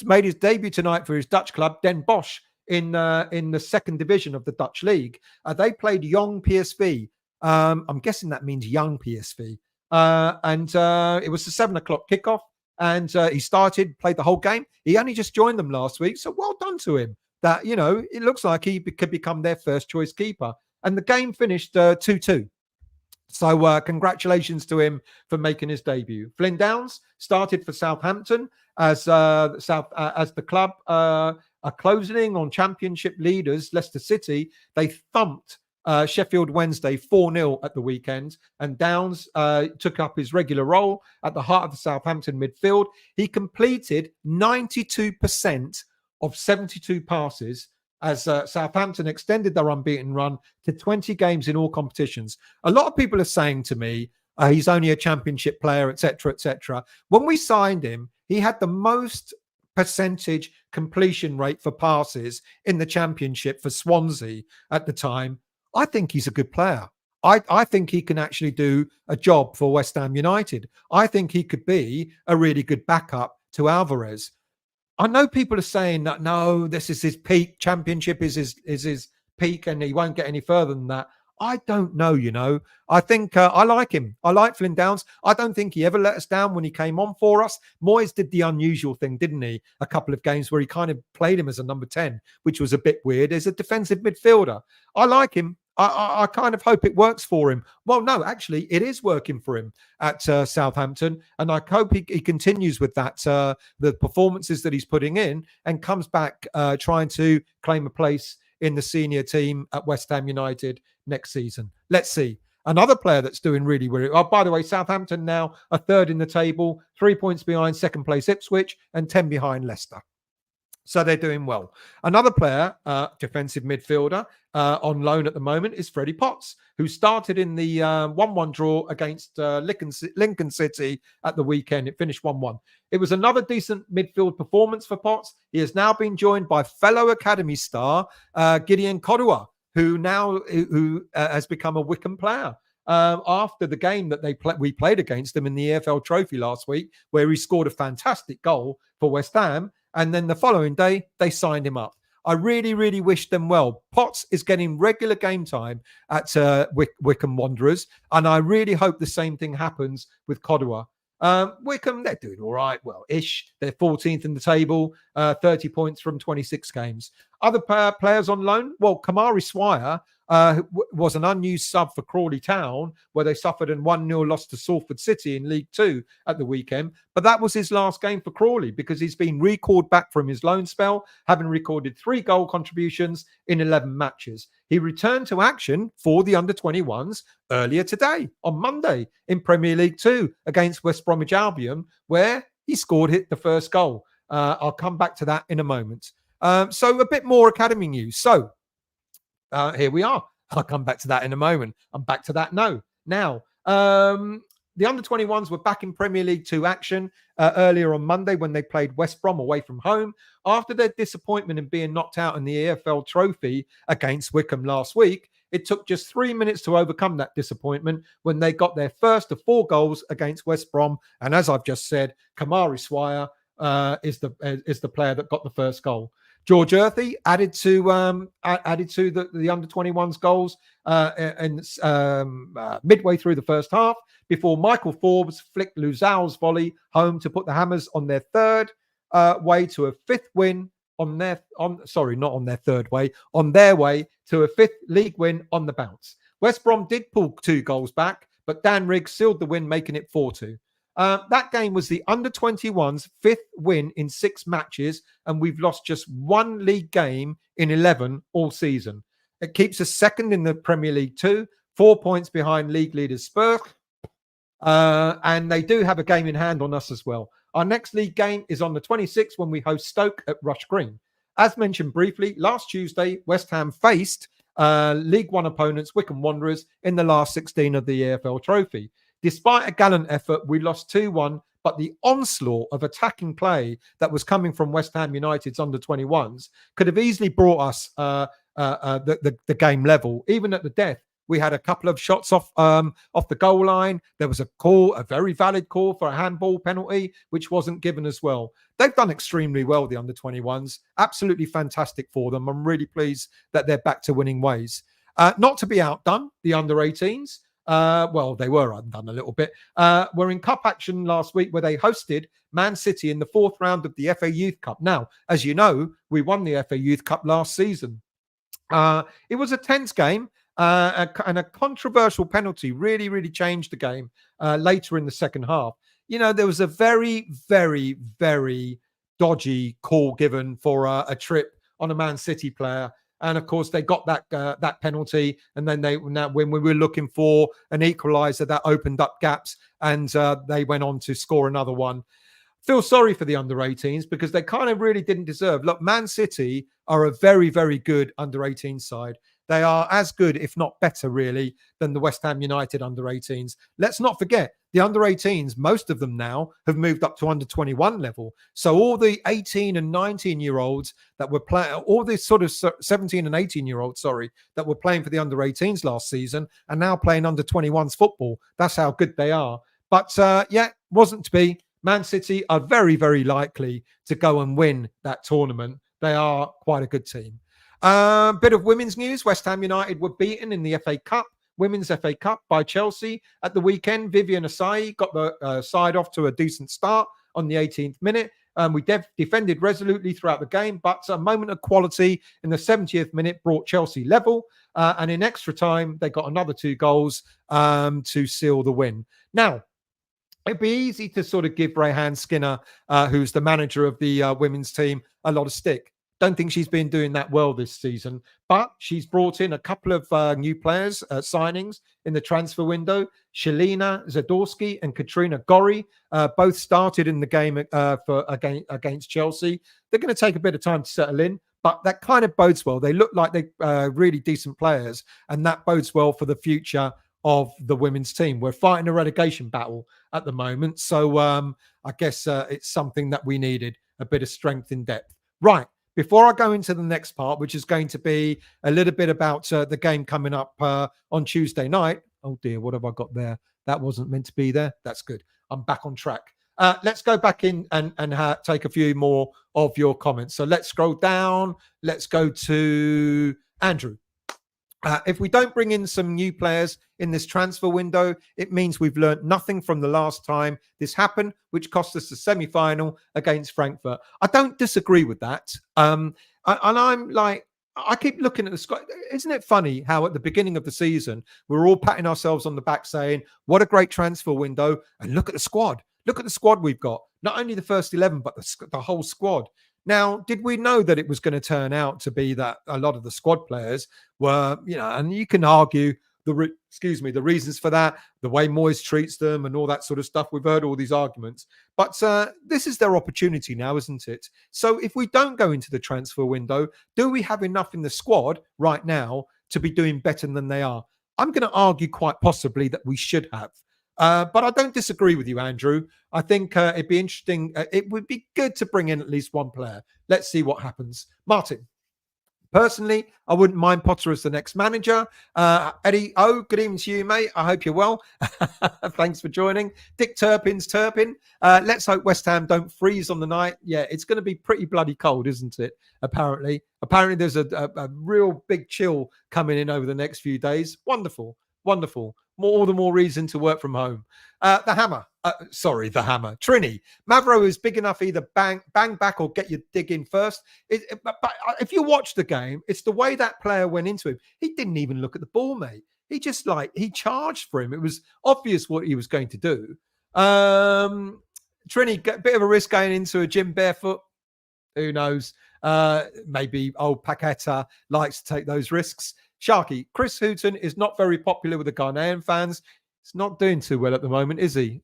Made his debut tonight for his Dutch club, Den Bosch, in the 2nd division of the Dutch league. They played Jong PSV. I'm guessing that means young PSV. And it was a 7:00 kickoff. And he played the whole game. He only just joined them last week. So well done to him. That, it looks like he could become their first choice keeper. And the game finished 2-2. So congratulations to him for making his debut. Flynn Downs started for Southampton as the club are closing on championship leaders Leicester City. They thumped Sheffield Wednesday 4-0 at the weekend, and Downs took up his regular role at the heart of the Southampton midfield. He completed 92% of 72 passes as Southampton extended their unbeaten run to 20 games in all competitions. A lot of people are saying to me, he's only a championship player, etc., etc. When we signed him, he had the most percentage completion rate for passes in the championship for Swansea at the time. I think he's a good player. I think he can actually do a job for West Ham United. I think he could be a really good backup to Alvarez. I know people are saying that, no, this is his peak. Championship is his peak and he won't get any further than that. I don't know, I think I like him. I like Flynn Downs. I don't think he ever let us down when he came on for us. Moyes did the unusual thing, didn't he? A couple of games where he kind of played him as a number 10, which was a bit weird, as a defensive midfielder. I like him. I kind of hope it works for him. Well, no, actually, it is working for him at Southampton. And I hope he continues with that, the performances that he's putting in, and comes back trying to claim a place in the senior team at West Ham United next season. Let's see. Another player that's doing really well. Oh, by the way, Southampton now are third in the table, 3 points behind second place Ipswich and 10 behind Leicester. So they're doing well. Another player, defensive midfielder, on loan at the moment is Freddie Potts, who started in the 1-1 draw against Lincoln City at the weekend. It finished 1-1. It was another decent midfield performance for Potts. He has now been joined by fellow academy star Gideon Kodua, who has become a Wycombe player. After the game that we played against them in the EFL Trophy last week, where he scored a fantastic goal for West Ham. And then the following day, they signed him up. I really, really wish them well. Potts is getting regular game time at Wycombe Wanderers, and I really hope the same thing happens with Kodua. Wycombe, they're doing all right, well-ish. They're 14th in the table, 30 points from 26 games. Other players on loan, well, Kamari Swire was an unused sub for Crawley Town, where they suffered a 1-0 loss to Salford City in League Two at the weekend. But that was his last game for Crawley, because he's been recalled back from his loan spell, having recorded 3 goal contributions in 11 matches. He returned to action for the under-21s earlier today, on Monday, in Premier League Two against West Bromwich Albion, where he scored the first goal. I'll come back to that in a moment. So a bit more academy news. So here we are. I'll come back to that in a moment. I'm back to that now. The under-21s were back in Premier League 2 action earlier on Monday when they played West Brom away from home. After their disappointment in being knocked out in the EFL Trophy against Wycombe last week, it took just 3 minutes to overcome that disappointment when they got their first of 4 goals against West Brom. And as I've just said, Kamari Swire is the player that got the first goal. George Earthy added to the under-21s goals midway through the first half, before Michael Forbes flicked Luzau's volley home to put the Hammers on their third way to a fifth win on their way to a fifth league win on the bounce. West Brom did pull 2 goals back, but Dan Riggs sealed the win, making it 4-2. That game was the under-21s' 5th win in 6 matches, and we've lost just 1 league game in 11 all season. It keeps us second in the Premier League 2, 4 points behind league leaders Spurs, and they do have a game in hand on us as well. Our next league game is on the 26th when we host Stoke at Rush Green. As mentioned briefly, last Tuesday, West Ham faced League One opponents Wycombe Wanderers in the last 16 of the EFL Trophy. Despite a gallant effort, we lost 2-1, but the onslaught of attacking play that was coming from West Ham United's under-21s could have easily brought us the game level. Even at the death, we had a couple of shots off the goal line. There was a very valid call for a handball penalty, which wasn't given as well. They've done extremely well, the under-21s. Absolutely fantastic for them. I'm really pleased that they're back to winning ways. Not to be outdone, the under-18s. They were undone a little bit. Were in cup action last week where they hosted Man City in the 4th round of the FA Youth Cup. Now, as you know, we won the FA Youth Cup last season. It was a tense game. and a controversial penalty really changed the game later in the second half. There was a very, very, very dodgy call given for a trip on a Man City player. And of course, they got that penalty, and then when we were looking for an equaliser, that opened up gaps, and they went on to score another one. Feel sorry for the under-18s because they kind of really didn't deserve. Look, Man City are a very, very good under-18 side. They are as good, if not better, really, than the West Ham United under-18s. Let's not forget, the under-18s, most of them now have moved up to under-21 level. So all the 18 and 19-year-olds that were playing, all the sort of 17 and 18-year-olds, that were playing for the under-18s last season are now playing under-21s football. That's how good they are. But wasn't to be. Man City are very, very likely to go and win that tournament. They are quite a good team. Bit of women's news. West Ham United were beaten in the FA Cup, Women's FA Cup, by Chelsea at the weekend. Vivian Asai got the side off to a decent start on the 18th minute. We defended resolutely throughout the game, but a moment of quality in the 70th minute brought Chelsea level. And in extra time, they got another 2 goals to seal the win. Now, it'd be easy to sort of give Rayhan Skinner, who's the manager of the women's team, a lot of stick. Don't think she's been doing that well this season, but she's brought in a couple of new players, signings in the transfer window. Shelina Zadorsky and Katrina Gorry both started in the game against Chelsea. They're going to take a bit of time to settle in, but that kind of bodes well. They look like they're really decent players, and that bodes well for the future of the women's team. We're fighting a relegation battle at the moment, so I guess it's something that we needed, a bit of strength in depth. Right. Before I go into the next part, which is going to be a little bit about the game coming up on Tuesday night. Oh dear, what have I got there? That wasn't meant to be there. That's good. I'm back on track. Let's go back in and take a few more of your comments. So let's scroll down. Let's go to Andrew. If we don't bring in some new players in this transfer window, it means we've learned nothing from the last time this happened, which cost us the semi-final against Frankfurt. I don't disagree with that. And I'm like, I keep looking at the squad. Isn't it funny how at the beginning of the season, we're all patting ourselves on the back saying, what a great transfer window. And look at the squad. Look at the squad we've got. Not only the first 11, but the whole squad. Now, did we know that it was going to turn out to be that a lot of the squad players were, and you can argue the reasons for that, the way Moyes treats them and all that sort of stuff. We've heard all these arguments, but this is their opportunity now, isn't it? So if we don't go into the transfer window, do we have enough in the squad right now to be doing better than they are? I'm going to argue quite possibly that we should have. But I don't disagree with you, Andrew. I think it'd be interesting. It would be good to bring in at least one player. Let's see what happens. Martin, personally, I wouldn't mind Potter as the next manager. Eddie, good evening to you, mate. I hope you're well. Thanks for joining. Dick Turpin's Turpin. Let's hope West Ham don't freeze on the night. Yeah, it's going to be pretty bloody cold, isn't it? Apparently there's a real big chill coming in over the next few days. Wonderful. All the more reason to work from home. The Hammer. Trini. Mavro is big enough, either bang back or get your dig in first. But if you watch the game, it's the way that player went into him. He didn't even look at the ball, mate. He just he charged for him. It was obvious what he was going to do. Trini, a bit of a risk going into a gym barefoot. Who knows? Maybe old Paqueta likes to take those risks. Sharky, Chris Hooton is not very popular with the Ghanaian fans. He's not doing too well at the moment, is he?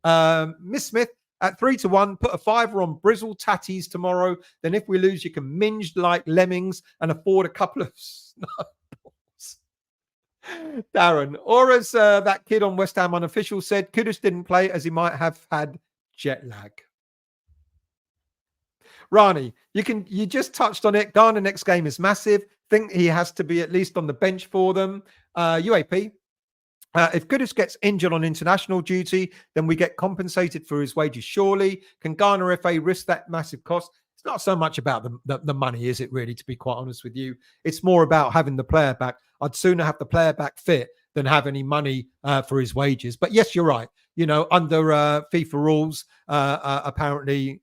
Miss Smith, at 3-1, put a $5 on Brizzle Tatties tomorrow. Then if we lose, you can minge like lemmings and afford a couple of snowballs. Darren, or as that kid on West Ham Unofficial said, Kudus didn't play as he might have had jet lag. Rani, you just touched on it. Ghana next game is massive. Think he has to be at least on the bench for them. UAP, if Kudus gets injured on international duty, then we get compensated for his wages, surely. Can Ghana FA risk that massive cost? It's not so much about the money, is it really, to be quite honest with you? It's more about having the player back. I'd sooner have the player back fit than have any money for his wages. But yes, you're right. Under FIFA rules, apparently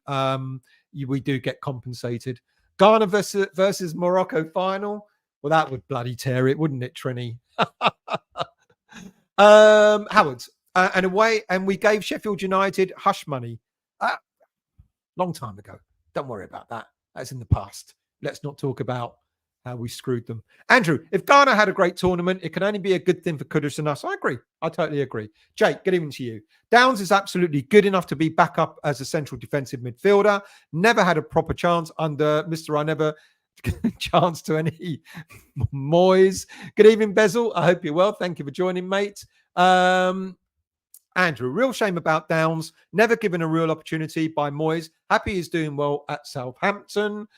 we do get compensated. Ghana versus Morocco final. Well, that would bloody tear it, wouldn't it, Trini? Howard, and away, and we gave Sheffield United hush money. Long time ago. Don't worry about that. That's in the past. Let's not talk about how we screwed them. Andrew, if Ghana had a great tournament, it can only be a good thing for Kudus and us. I agree. I totally agree. Jake, good evening to you. Downs is absolutely good enough to be back up as a central defensive midfielder. Never had a proper chance under Mr. I never chance to any Moyes. Good evening, Bezel. I hope you're well. Thank you for joining, mate. Andrew, real shame about Downs. Never given a real opportunity by Moyes. Happy he's doing well at Southampton.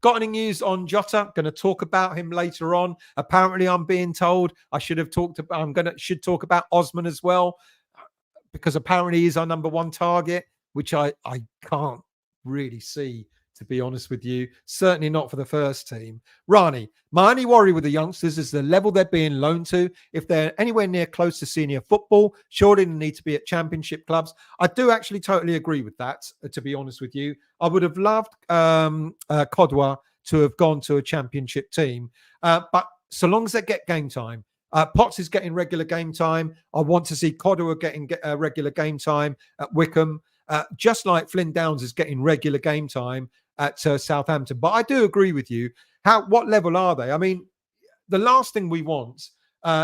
Got any news on Jota? Going to talk about him later on. Apparently, I'm being told I should have talked about. Should talk about Osman as well, because apparently he's our number one target, which I can't really see, to be honest with you. Certainly not for the first team. Rani, my only worry with the youngsters is the level they're being loaned to. If they're anywhere near close to senior football, surely they need to be at championship clubs. I do actually totally agree with that, to be honest with you. I would have loved Kodwa to have gone to a championship team. But so long as they get game time, Potts is getting regular game time. I want to see Kodwa getting regular game time at Wickham, just like Flynn Downs is getting regular game time at Southampton. But I do agree with you. What level are they? I mean, the last thing we want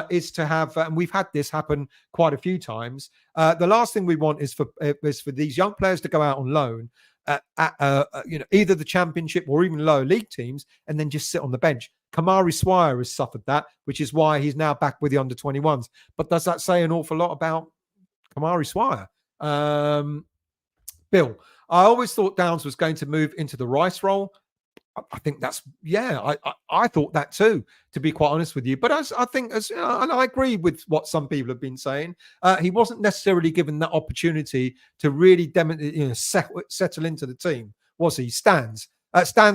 is to have, and we've had this happen quite a few times. The last thing we want is for these young players to go out on loan at either the Championship or even lower league teams, and then just sit on the bench. Kamari Swire has suffered that, which is why he's now back with the under-21s. But does that say an awful lot about Kamari Swire? Bill, I always thought Downs was going to move into the Rice role. I think that's, I thought that too, to be quite honest with you. But and I agree with what some people have been saying. He wasn't necessarily given that opportunity to really settle into the team, was he? Stans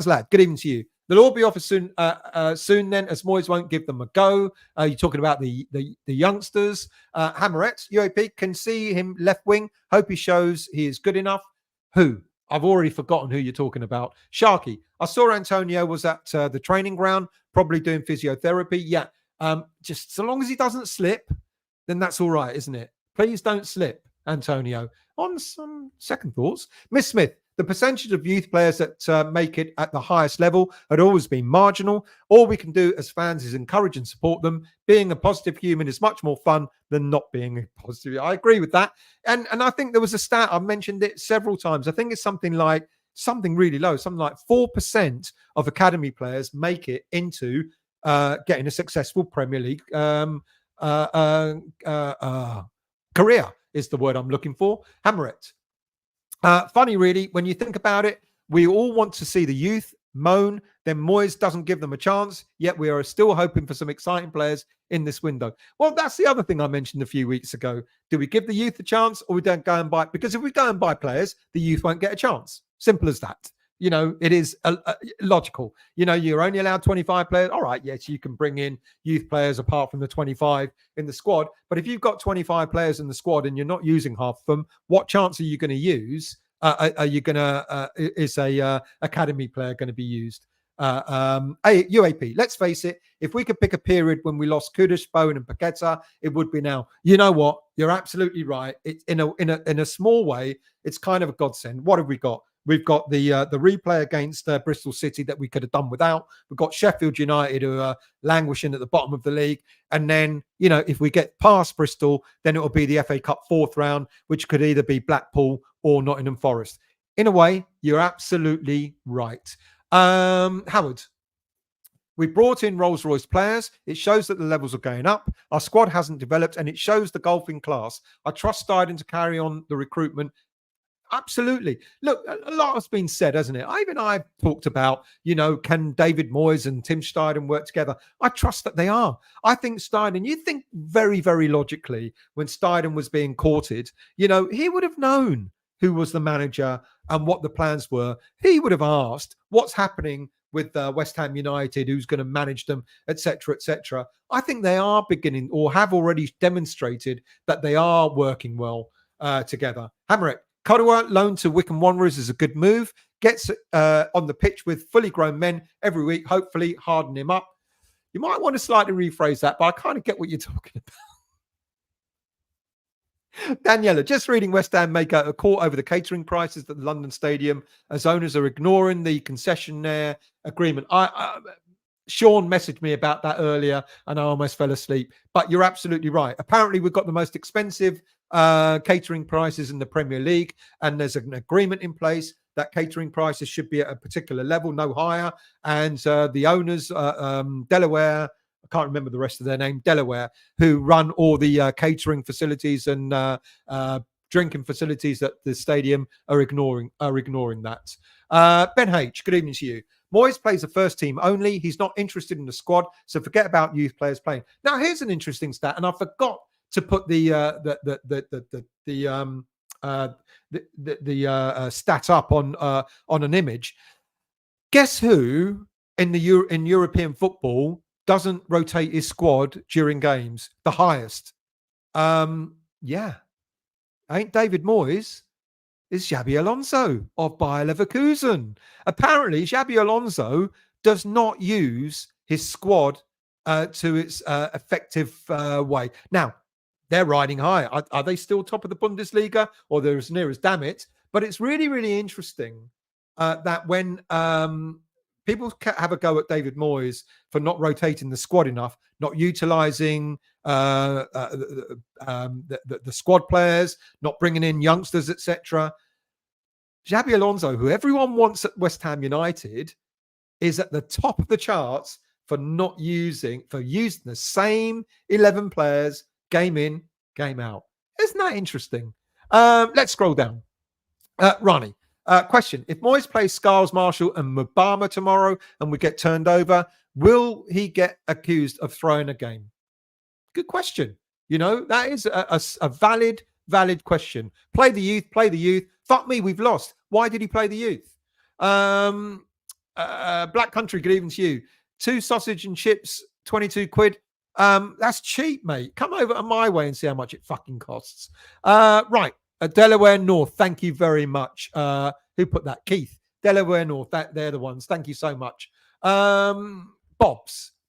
lad, good evening to you. They'll all be off soon then, as Moyes won't give them a go. You're talking about the youngsters. Hammerette, UAP, can see him left wing. Hope he shows he is good enough. Who? I've already forgotten who you're talking about. Sharky, I saw Antonio was at the training ground, probably doing physiotherapy. Yeah, just so long as he doesn't slip, then that's all right, isn't it? Please don't slip, Antonio. On some second thoughts, Miss Smith, the percentage of youth players that make it at the highest level had always been marginal. All we can do as fans is encourage and support them. Being a positive human is much more fun than not being a positive. I agree with that. And I think there was a stat, I've mentioned it several times. I think it's something really low, something like 4% of academy players make it into getting a successful Premier League career is the word I'm looking for. Hammerette. Funny, really, when you think about it, we all want to see the youth moan, then Moyes doesn't give them a chance, yet we are still hoping for some exciting players in this window. Well, that's the other thing I mentioned a few weeks ago. Do we give the youth a chance, or we don't go and buy? Because if we go and buy players, the youth won't get a chance. Simple as that. It is logical. You're only allowed 25 players. All right, yes, you can bring in youth players apart from the 25 in the squad. But if you've got 25 players in the squad and you're not using half of them, what chance are you going to use? Is a academy player going to be used? UAP, let's face it, if we could pick a period when we lost Kudus, Bowen and Paqueta, it would be now. You know what? You're absolutely right. It's in a small way, it's kind of a godsend. What have we got? We've got the replay against Bristol City that we could have done without. We've got Sheffield United who are languishing at the bottom of the league. And then, if we get past Bristol, then it will be the FA Cup fourth round, which could either be Blackpool or Nottingham Forest. In a way, you're absolutely right. Howard, we brought in Rolls-Royce players. It shows that the levels are going up. Our squad hasn't developed, and it shows the golfing class. I trust Steiden to carry on the recruitment. Absolutely. Look, a lot has been said, hasn't it? I've talked about, can David Moyes and Tim Steiden work together? I trust that they are. I think Steiden, you think very, very logically, when Steiden was being courted, he would have known who was the manager and what the plans were. He would have asked what's happening with West Ham United, who's going to manage them, etc., etc. I think they are beginning or have already demonstrated that they are working well together. Hammerett, Kodwa loaned to Wycombe Wanderers is a good move. Gets on the pitch with fully grown men every week, hopefully harden him up. You might want to slightly rephrase that, but I kind of get what you're talking about. Daniela, just reading West Ham make a court over the catering prices at the London Stadium as owners are ignoring the concessionaire agreement. Sean messaged me about that earlier and I almost fell asleep. But you're absolutely right. Apparently, we've got the most expensive catering prices in the Premier League, and there's an agreement in place that catering prices should be at a particular level, no higher. And the owners, Delaware, I can't remember the rest of their name, Delaware, who run all the catering facilities and drinking facilities at the stadium are ignoring that. Ben H, good evening to you. Moyes plays the first team only. He's not interested in the squad, so forget about youth players playing. Now, here's an interesting stat, and I forgot to put the stat up on an image. Guess who in European football doesn't rotate his squad during games? The highest. Yeah. Ain't David Moyes. Is Xabi Alonso of Bayer Leverkusen. Apparently, Xabi Alonso does not use his squad to its effective way. Now, they're riding high. Are they still top of the Bundesliga, or they're as near as damn it? But it's really, really interesting that when people have a go at David Moyes for not rotating the squad enough, not utilising the squad players, not bringing in youngsters, etc. Xabi Alonso, who everyone wants at West Ham United, is at the top of the charts for using the same 11 players game in, game out. Isn't that interesting? Let's scroll down. Ronnie, question. If Moyes plays Scarles, Marshall and Mubama tomorrow and we get turned over, will he get accused of throwing a game? Good question. You know, that is a valid question. Play the youth. Fuck me, we've lost. Why did he play the youth? Black Country, good evening to you. 2 sausage and chips, 22 quid. That's cheap, mate. Come over to my way and see how much it fucking costs. Right. Delaware North, thank you very much. Who put that? Keith. Delaware North, they're the ones. Thank you so much.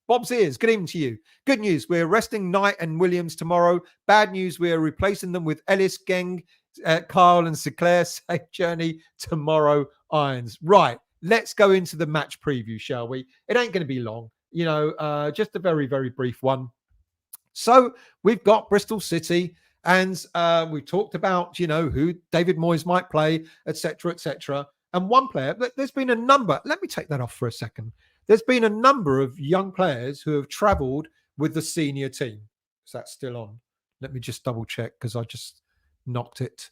Bob's ears, good evening to you. Good news, we're arresting Knight and Williams tomorrow. Bad news, we're replacing them with Ellis, Geng, Carl and Sinclair. Safe journey tomorrow, Irons. Right, let's go into the match preview, shall we? It ain't going to be long. You know, just a very, very brief one. So we've got Bristol City, and we talked about, you know, who David Moyes might play, etc., etc. And one player, there's been a number. Let me take that off for a second. There's been a number of young players who have travelled with the senior team. Is that still on? Let me just double check because I just knocked it.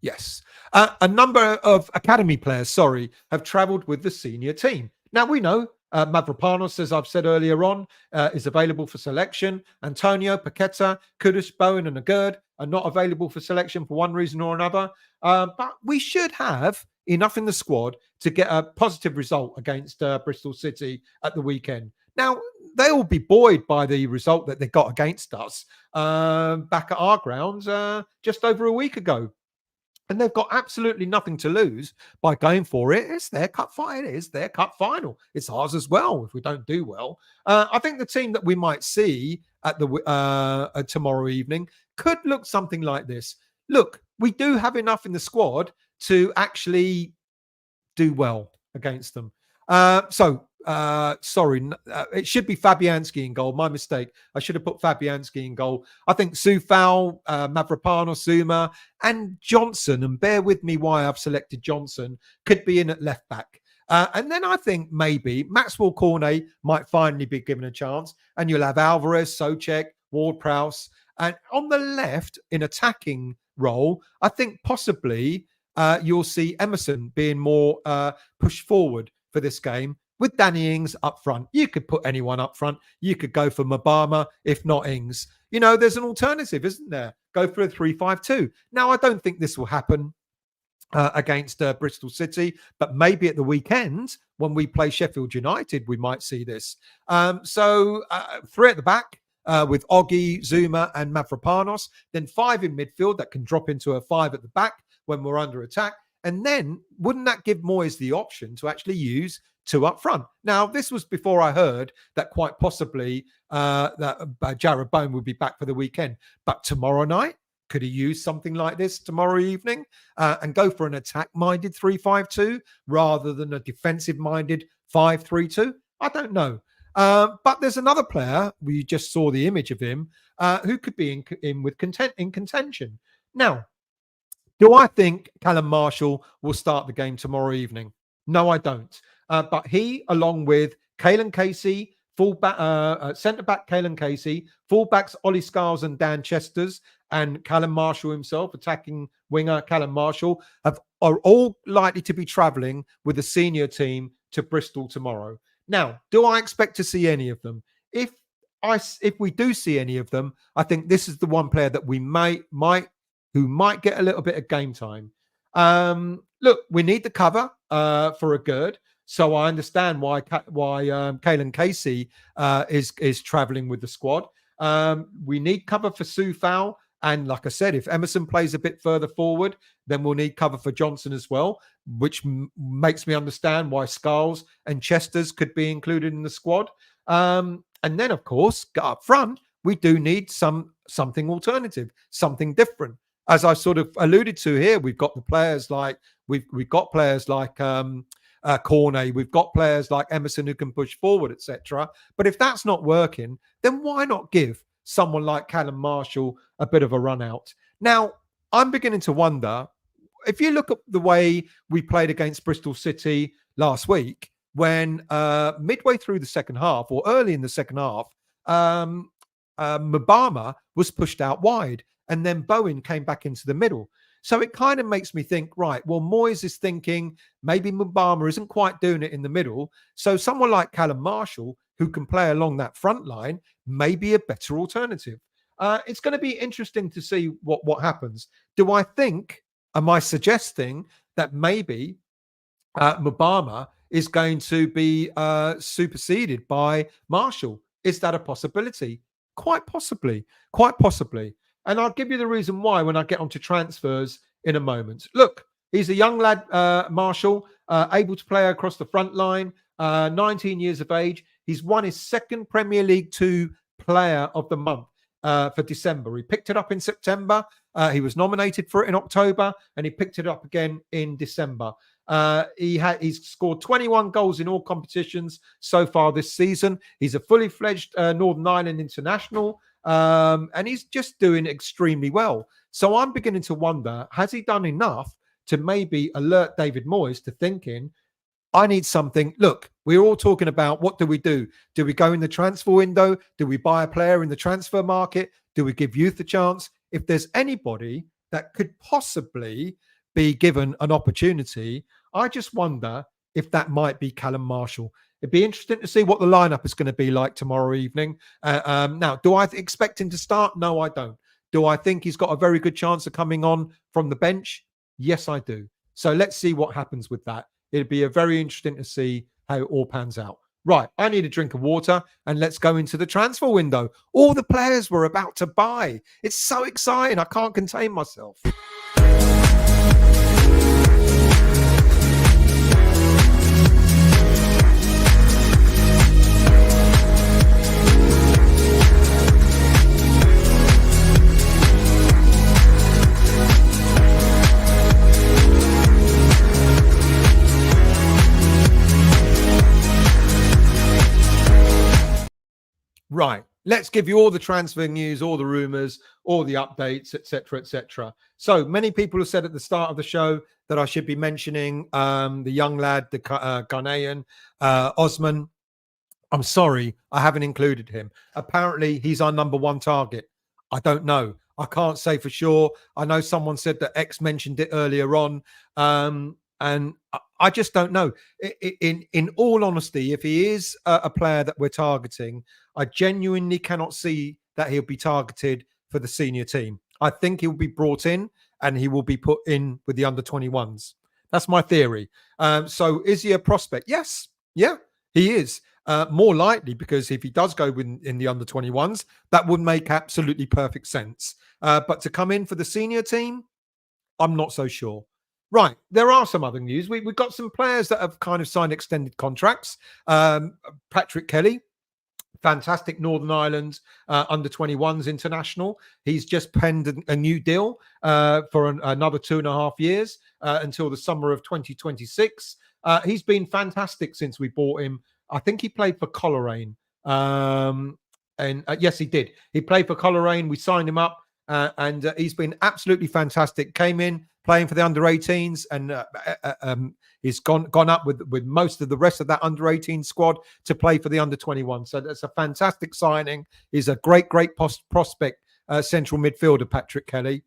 Yes. A number of academy players, have travelled with the senior team. Now, we know Mavropanos, as I've said earlier on, is available for selection. Antonio, Paqueta, Kudus, Bowen and Agurd are not available for selection for one reason or another. But we should have enough in the squad to get a positive result against Bristol City at the weekend. Now, they'll be buoyed by the result that they got against us back at our grounds just over a week ago. And they've got absolutely nothing to lose by going for it. It's their cup final. It is their cup final. It's ours as well if we don't do well. I think the team that we might see at the tomorrow evening could look something like this. Look, we do have enough in the squad to actually do well against them. Sorry, it should be Fabianski in goal. My mistake. I should have put Fabianski in goal. I think Soufal, Mavropanos, Zuma, and Johnson, and bear with me why I've selected Johnson, could be in at left back. And then I think maybe Maxwell Cornet might finally be given a chance, and you'll have Alvarez, Soucek, Ward-Prowse, and on the left in attacking role, I think possibly you'll see Emerson being more pushed forward for this game with Danny Ings up front. You could put anyone up front. You could go for Mubama, if not Ings. You know, there's an alternative, isn't there? Go for a 3-5-2. Now, I don't think this will happen against Bristol City, but maybe at the weekend when we play Sheffield United, we might see this. So 3 at the back with Oggy, Zuma and Mavropanos, then 5 in midfield that can drop into a 5 at the back when we're under attack. And then wouldn't that give Moyes the option to actually use two up front. Now, this was before I heard that quite possibly that Jarrod Bowen would be back for the weekend. But tomorrow night, could he use something like this tomorrow evening and go for an attack-minded 3-5-2 rather than a defensive-minded 5-3-2? I don't know. But there's another player, we just saw the image of him, who could be in contention. Now, do I think Callum Marshall will start the game tomorrow evening? No, I don't. But he, along with Caelan Casey, centre-back Caelan Casey, full-backs Ollie Scarles and Dan Chesters, and Callum Marshall himself, attacking winger Callum Marshall, are all likely to be travelling with the senior team to Bristol tomorrow. Now, do I expect to see any of them? If we do see any of them, I think this is the one player that we might get a little bit of game time. Look, we need the cover for a Gerd, so I understand why Caelan Casey is travelling with the squad. We need cover for Soufal, and like I said, if Emerson plays a bit further forward, then we'll need cover for Johnson as well, which makes me understand why Scarles and Chesters could be included in the squad. And then, of course, up front, we do need something alternative, something different. As I sort of alluded to here, we've got the players like we've got players like Cornet, we've got players like Emerson who can push forward, etc. But if that's not working, then why not give someone like Callum Marshall a bit of a run out? Now, I'm beginning to wonder, if you look at the way we played against Bristol City last week, when midway through the second half or early in the second half, Mubama was pushed out wide and then Bowen came back into the middle. So it kind of makes me think, right, well, Moyes is thinking maybe Mubama isn't quite doing it in the middle. So someone like Callum Marshall, who can play along that front line, may be a better alternative. It's going to be interesting to see what happens. Am I suggesting that maybe Mubama is going to be superseded by Marshall? Is that a possibility? Quite possibly. And I'll give you the reason why when I get onto transfers in a moment. Look, he's a young lad, Marshall, able to play across the front line, 19 years of age. He's won his second Premier League 2 Player of the Month for December. He picked it up in September. He was nominated for it in October, and he picked it up again in December. He's scored 21 goals in all competitions so far this season. He's a fully fledged Northern Ireland international. And he's just doing extremely well. So I'm beginning to wonder, has he done enough to maybe alert David Moyes to thinking, I need something. Look, we're all talking about what do we do? Do we go in the transfer window? Do we buy a player in the transfer market? Do we give youth a chance? If there's anybody that could possibly be given an opportunity, I just wonder if that might be Callum Marshall. It'd be interesting to see what the lineup is going to be like tomorrow evening. Now, do I expect him to start? No, I don't. Do I think he's got a very good chance of coming on from the bench? Yes, I do. So let's see what happens with that. It'd be very interesting to see how it all pans out. Right, I need a drink of water and let's go into the transfer window. All the players we're about to buy. It's so exciting. I can't contain myself. Right. Let's give you all the transfer news, all the rumours, all the updates, etc., etc. So many people have said at the start of the show that I should be mentioning the young lad, the Ghanaian, Osman. I'm sorry, I haven't included him. Apparently, he's our number one target. I don't know. I can't say for sure. I know someone said that X mentioned it earlier on. And I just don't know. In all honesty, if he is a player that we're targeting, I genuinely cannot see that he'll be targeted for the senior team. I think he'll be brought in and he will be put in with the under-21s. That's my theory. So is he a prospect? Yes. Yeah, he is. More likely because if he does go in the under-21s, that would make absolutely perfect sense. But to come in for the senior team, I'm not so sure. Right. There are some other news. We've got some players that have kind of signed extended contracts. Patrick Kelly, fantastic Northern Ireland under 21s international. He's just penned a new deal for another 2.5 years until the summer of 2026. He's been fantastic since we bought him. I think he played for Coleraine. And yes, he did. He played for Coleraine. We signed him up and he's been absolutely fantastic. Came in playing for the under 18s and he's gone up with most of the rest of that under 18 squad to play for the under 21. So that's a fantastic signing. He's a great prospect central midfielder, Patrick Kelly.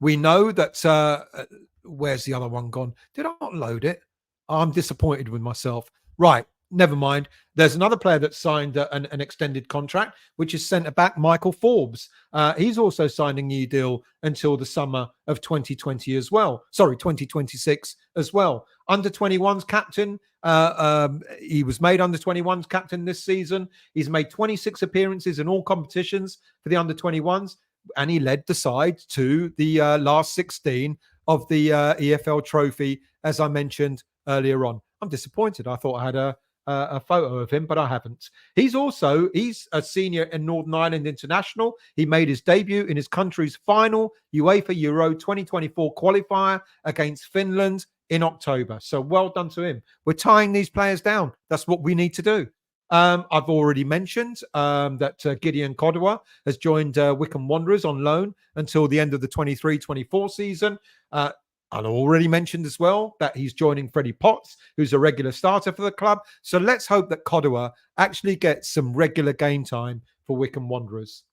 We know that where's the other one gone? Did I not load it? I'm disappointed with myself. Right. Never mind. There's another player that signed an extended contract, which is centre-back Michael Forbes. He's also signed a new deal until the summer of 2020 as well. Sorry, 2026 as well. Under 21s captain. He was made under 21s captain this season. He's made 26 appearances in all competitions for the under 21s, and he led the side to the last 16 of the EFL trophy, as I mentioned earlier on. I'm disappointed. I thought I had a photo of him, but I haven't. He's a senior in Northern Ireland international. He made his debut in his country's final UEFA Euro 2024 qualifier against Finland in October. So well done to him. We're tying these players down. That's what we need to do. I've already mentioned that Gideon Kodua has joined Wycombe Wanderers on loan until the end of the 23-24 season. I already mentioned as well that he's joining Freddie Potts, who's a regular starter for the club. So let's hope that Kodua actually gets some regular game time for Wycombe Wanderers.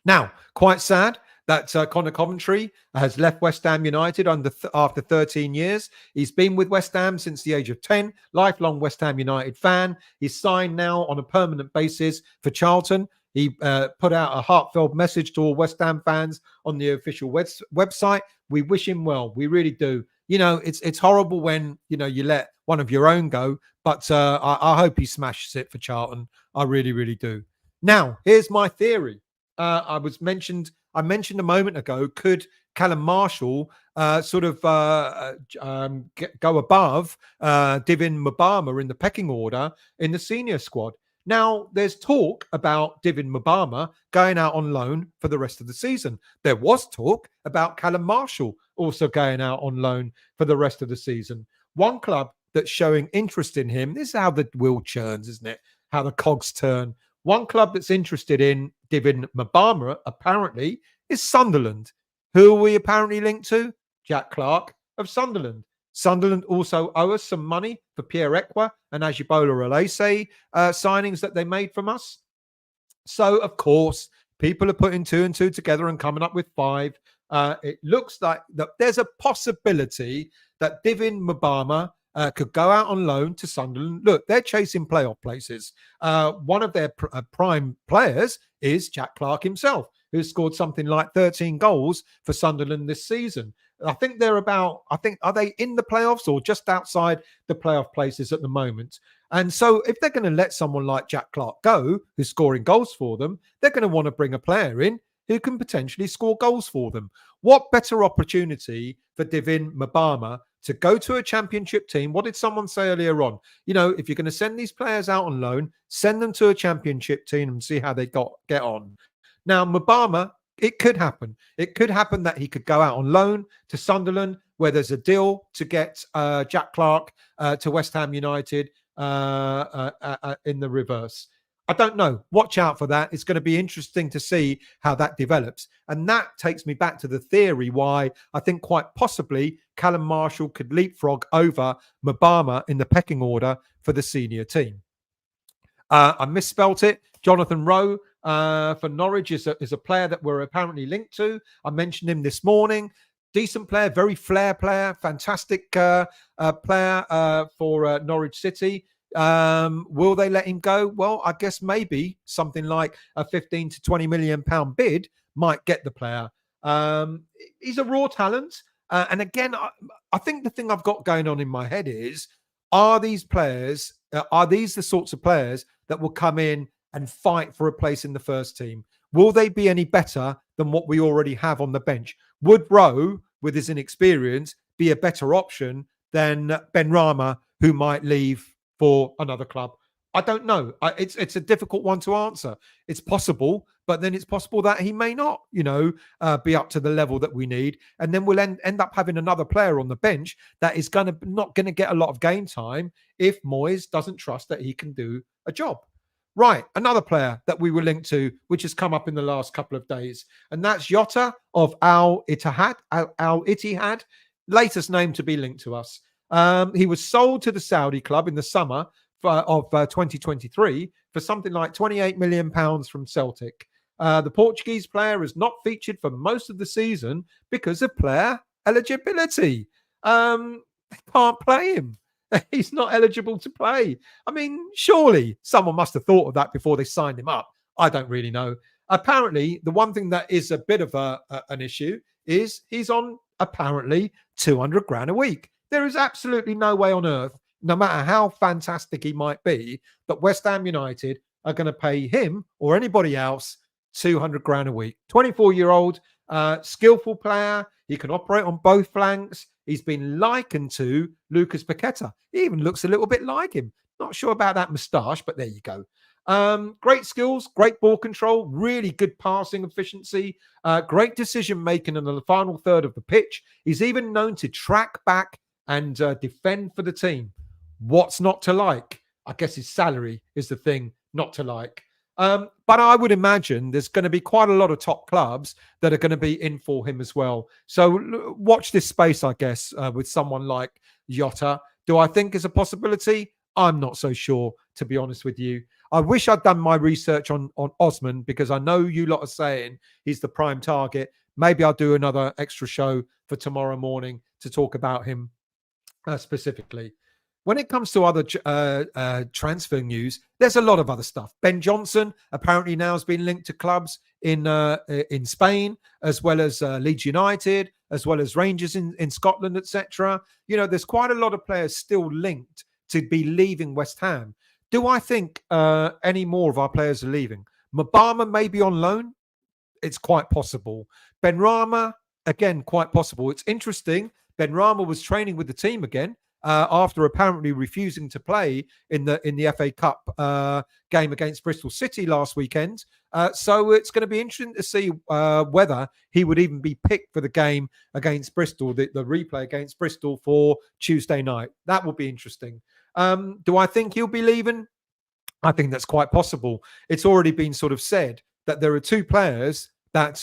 Now, quite sad that Conor Coventry has left West Ham United after 13 years. He's been with West Ham since the age of 10, lifelong West Ham United fan. He's signed now on a permanent basis for Charlton. He put out a heartfelt message to all West Ham fans on the official website. We wish him well. We really do. You know, it's horrible when, you know, you let one of your own go, but I hope he smashes it for Charlton. I really, really do. Now, here's my theory. I mentioned a moment ago, could Callum Marshall go above Divin Mubama in the pecking order in the senior squad? Now, there's talk about Divin Mubama going out on loan for the rest of the season. There was talk about Callum Marshall also going out on loan for the rest of the season. One club that's showing interest in him, this is how the wheel churns, isn't it? How the cogs turn. One club that's interested in Divin Mubama, apparently, is Sunderland. Who are we apparently linked to? Jack Clark of Sunderland. Sunderland also owe us some money for Pierre Ekwa and Ajibola Olise signings that they made from us. So, of course, people are putting 2 and 2 together and coming up with 5. It looks like that there's a possibility that Divin Mubama could go out on loan to Sunderland. Look, they're chasing playoff places. One of their prime players is Jack Clark himself, who scored something like 13 goals for Sunderland this season. I think are they in the playoffs or just outside the playoff places at the moment? And so if they're going to let someone like Jack Clark go, who's scoring goals for them, they're going to want to bring a player in who can potentially score goals for them. What better opportunity for Divin Mubama to go to a championship team? What did someone say earlier on? You know, if you're going to send these players out on loan, send them to a championship team and see how they get on. Now, Mubama, it could happen. It could happen that he could go out on loan to Sunderland, where there's a deal to get Jack Clark to West Ham United in the reverse. I don't know. Watch out for that. It's going to be interesting to see how that develops. And that takes me back to the theory why I think quite possibly Callum Marshall could leapfrog over Mubama in the pecking order for the senior team. I misspelt it. Jonathan Rowe for Norwich is a player that we're apparently linked to. I mentioned him this morning. Decent player, very flair player, fantastic player for Norwich City. Will they let him go? Well, I guess maybe something like a 15 to 20 million pound bid might get the player. He's a raw talent. And again, I think the thing I've got going on in my head is, are these the sorts of players that will come in and fight for a place in the first team? Will they be any better than what we already have on the bench? Would Rowe with his inexperience, be a better option than Benrahma, who might leave for another club? I don't know. It's a difficult one to answer. It's possible, but then it's possible that he may not, be up to the level that we need, and then we'll end up having another player on the bench that is not going to get a lot of game time if Moyes doesn't trust that he can do a job. Right, another player that we were linked to, which has come up in the last couple of days, and that's Jota of Al Ittihad, latest name to be linked to us. He was sold to the Saudi club in the summer of 2023 for something like £28 million from Celtic. The Portuguese player has not featured for most of the season because of player eligibility. They can't play him. He's not eligible to play. I mean, surely someone must have thought of that before they signed him up. I don't really know. Apparently, the one thing that is a bit of an issue is he's on apparently 200 grand a week. There is absolutely no way on earth, no matter how fantastic he might be, that West Ham United are going to pay him or anybody else 200 grand a week. 24-year-old, skillful player. He can operate on both flanks. He's been likened to Lucas Paqueta. He even looks a little bit like him. Not sure about that moustache, but there you go. Great skills, great ball control, really good passing efficiency, great decision-making in the final third of the pitch. He's even known to track back and defend for the team. What's not to like? I guess his salary is the thing not to like. But I would imagine there's going to be quite a lot of top clubs that are going to be in for him as well. So watch this space, I guess, with someone like Jota. Do I think it's a possibility? I'm not so sure, to be honest with you. I wish I'd done my research on Osman, because I know you lot are saying he's the prime target. Maybe I'll do another extra show for tomorrow morning to talk about him specifically. When it comes to other transfer news, there's a lot of other stuff. Ben Johnson apparently now has been linked to clubs in Spain, as well as Leeds United, as well as Rangers in Scotland, etc. There's quite a lot of players still linked to be leaving West Ham. Do I think any more of our players are leaving? Mubama may be on loan. It's quite possible. Benrahma, again, quite possible. It's interesting. Benrahma was training with the team again, after apparently refusing to play in the FA Cup game against Bristol City last weekend. So it's going to be interesting to see whether he would even be picked for the game against Bristol, the replay against Bristol for Tuesday night. That will be interesting. Do I think he'll be leaving? I think that's quite possible. It's already been sort of said that there are two players that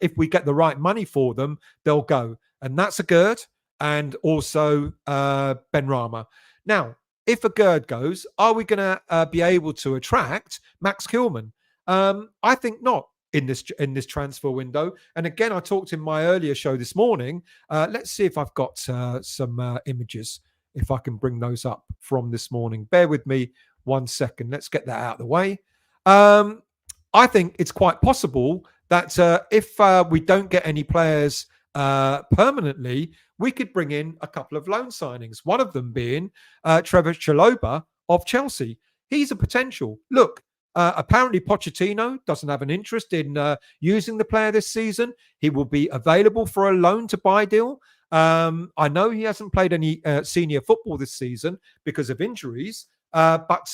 if we get the right money for them, they'll go. And that's Agurd and also Benrahma. Now, if Agurd goes, are we going to be able to attract Max Kilman? I think not in this transfer window. And again, I talked in my earlier show this morning. Let's see if I've got some images, if I can bring those up from this morning. Bear with me 1 second. Let's get that out of the way. I think it's quite possible that if we don't get any players permanently, we could bring in a couple of loan signings. One of them being Trevor Chalobah of Chelsea. He's a potential. Look, apparently Pochettino doesn't have an interest in using the player this season. He will be available for a loan to buy deal. I know he hasn't played any senior football this season because of injuries, but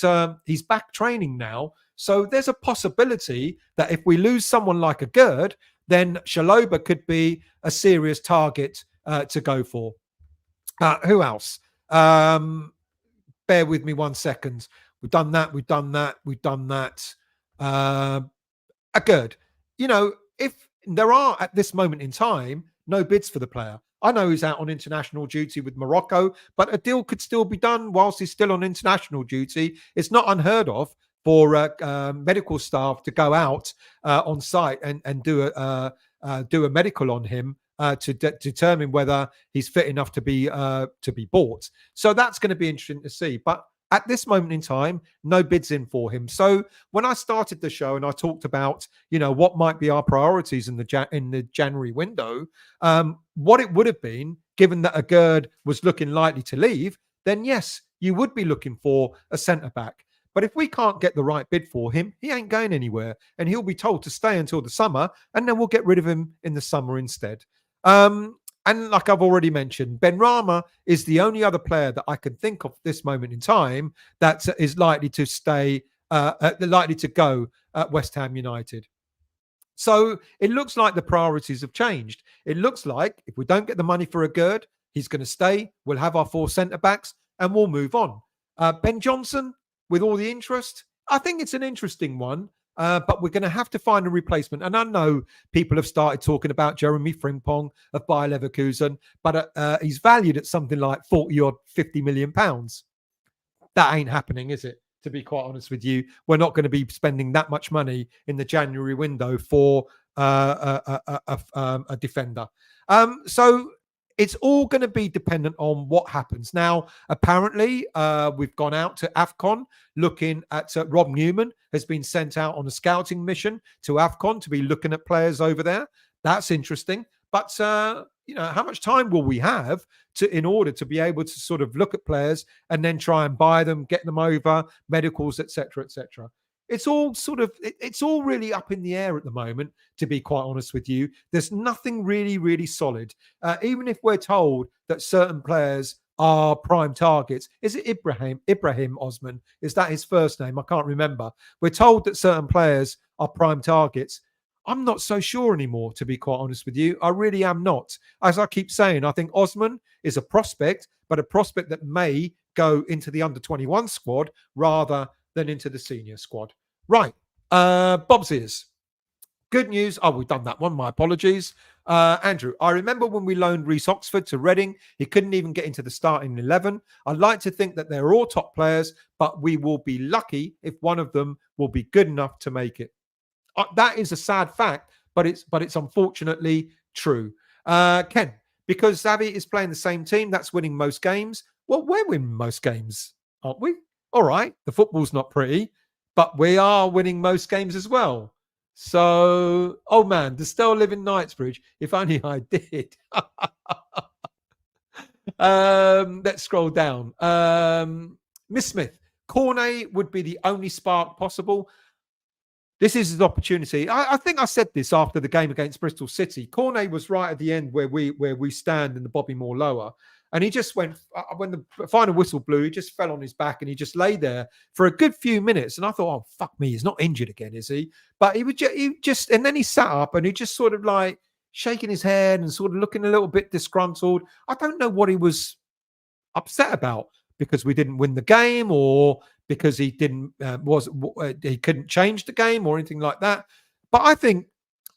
he's back training now. So there's a possibility that if we lose someone like Agurd, then Chalobah could be a serious target to go for. Who else? Bear with me 1 second. We've done that. Agurd. If there are at this moment in time no bids for the player, I know he's out on international duty with Morocco, but a deal could still be done whilst he's still on international duty. It's not unheard of for medical staff to go out on site and do a medical on him to determine whether he's fit enough to be bought. So that's going to be interesting to see. But at this moment in time, no bids in for him. So when I started the show and I talked about what might be our priorities in the January window, what it would have been, given that Agurd was looking likely to leave, then yes, you would be looking for a centre back. But if we can't get the right bid for him, he ain't going anywhere. And he'll be told to stay until the summer, and then we'll get rid of him in the summer instead. And like I've already mentioned, Benrahma is the only other player that I can think of at this moment in time that is likely to stay, likely to go at West Ham United. So it looks like the priorities have changed. It looks like if we don't get the money for a Gerd, he's going to stay. We'll have our 4 centre backs and we'll move on. Ben Johnson, with all the interest, I think it's an interesting one. But we're going to have to find a replacement. And I know people have started talking about Jeremy Frimpong of Bayer Leverkusen, but he's valued at something like 40 or 50 million pounds. That ain't happening, is it? To be quite honest with you, we're not going to be spending that much money in the January window for a defender. So it's all going to be dependent on what happens. Now, apparently, we've gone out to AFCON looking at Rob Newman has been sent out on a scouting mission to AFCON to be looking at players over there. That's interesting. But, how much time will we have in order to be able to sort of look at players and then try and buy them, get them over, medicals, etc., etc. It's all it's all really up in the air at the moment, to be quite honest with you. There's nothing really, really solid. Even if we're told that certain players are prime targets. Is it Ibrahim Osman? Is that his first name? I can't remember. We're told that certain players are prime targets. I'm not so sure anymore, to be quite honest with you. I really am not. As I keep saying, I think Osman is a prospect, but a prospect that may go into the under-21 squad rather than into the senior squad. Right. Bob's ears. Good news. Oh, we've done that one. My apologies. Andrew, I remember when we loaned Reece Oxford to Reading, he couldn't even get into the starting 11. I'd like to think that they're all top players, but we will be lucky if one of them will be good enough to make it. That is a sad fact, but it's unfortunately true. Ken, because Xavi is playing the same team, that's winning most games. Well, we're winning most games, aren't we? All right, the football's not pretty, but we are winning most games as well. So, oh man, does still live in Knightsbridge? If only I did. Let's scroll down. Miss Smith, Cornet would be the only spark possible. This is his opportunity. I think I said this after the game against Bristol City. Cornet was right at the end where we stand in the Bobby Moore lower. And he just went, when the final whistle blew, he just fell on his back and he just lay there for a good few minutes. And I thought, oh, fuck me, he's not injured again, is he? But he just, and then he sat up and he just sort of like shaking his head and sort of looking a little bit disgruntled. I don't know what he was upset about, because we didn't win the game or because he didn't, he couldn't change the game or anything like that. But I think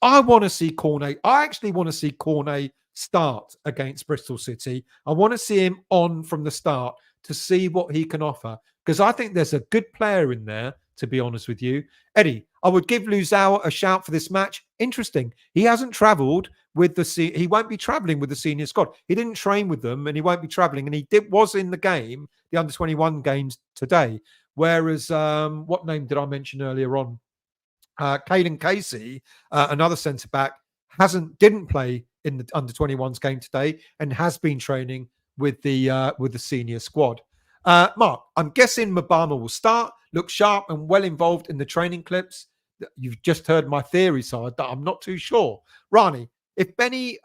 I want to see Cornet. I actually want to see Cornet start against Bristol City. I want to see him on from the start to see what he can offer, because I think there's a good player in there, to be honest with you. Eddie, I would give Luzau a shout for this match. Interesting. He hasn't travelled with he won't be travelling with the senior squad. He didn't train with them and he won't be travelling. And he was in the game, the under-21 games today. Whereas, what name did I mention earlier on? Caelan Casey, another centre-back, didn't play in the under-21s game today and has been training with the senior squad. Mark, I'm guessing Mubama will start, look sharp and well involved in the training clips. You've just heard my theory, so I'm not too sure. Rani, if Benny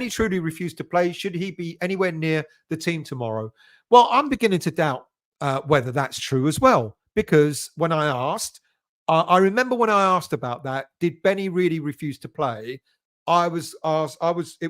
truly refused to play, should he be anywhere near the team tomorrow? Well, I'm beginning to doubt whether that's true as well, because when I asked, I remember when I asked about that, did Benny really refuse to play? It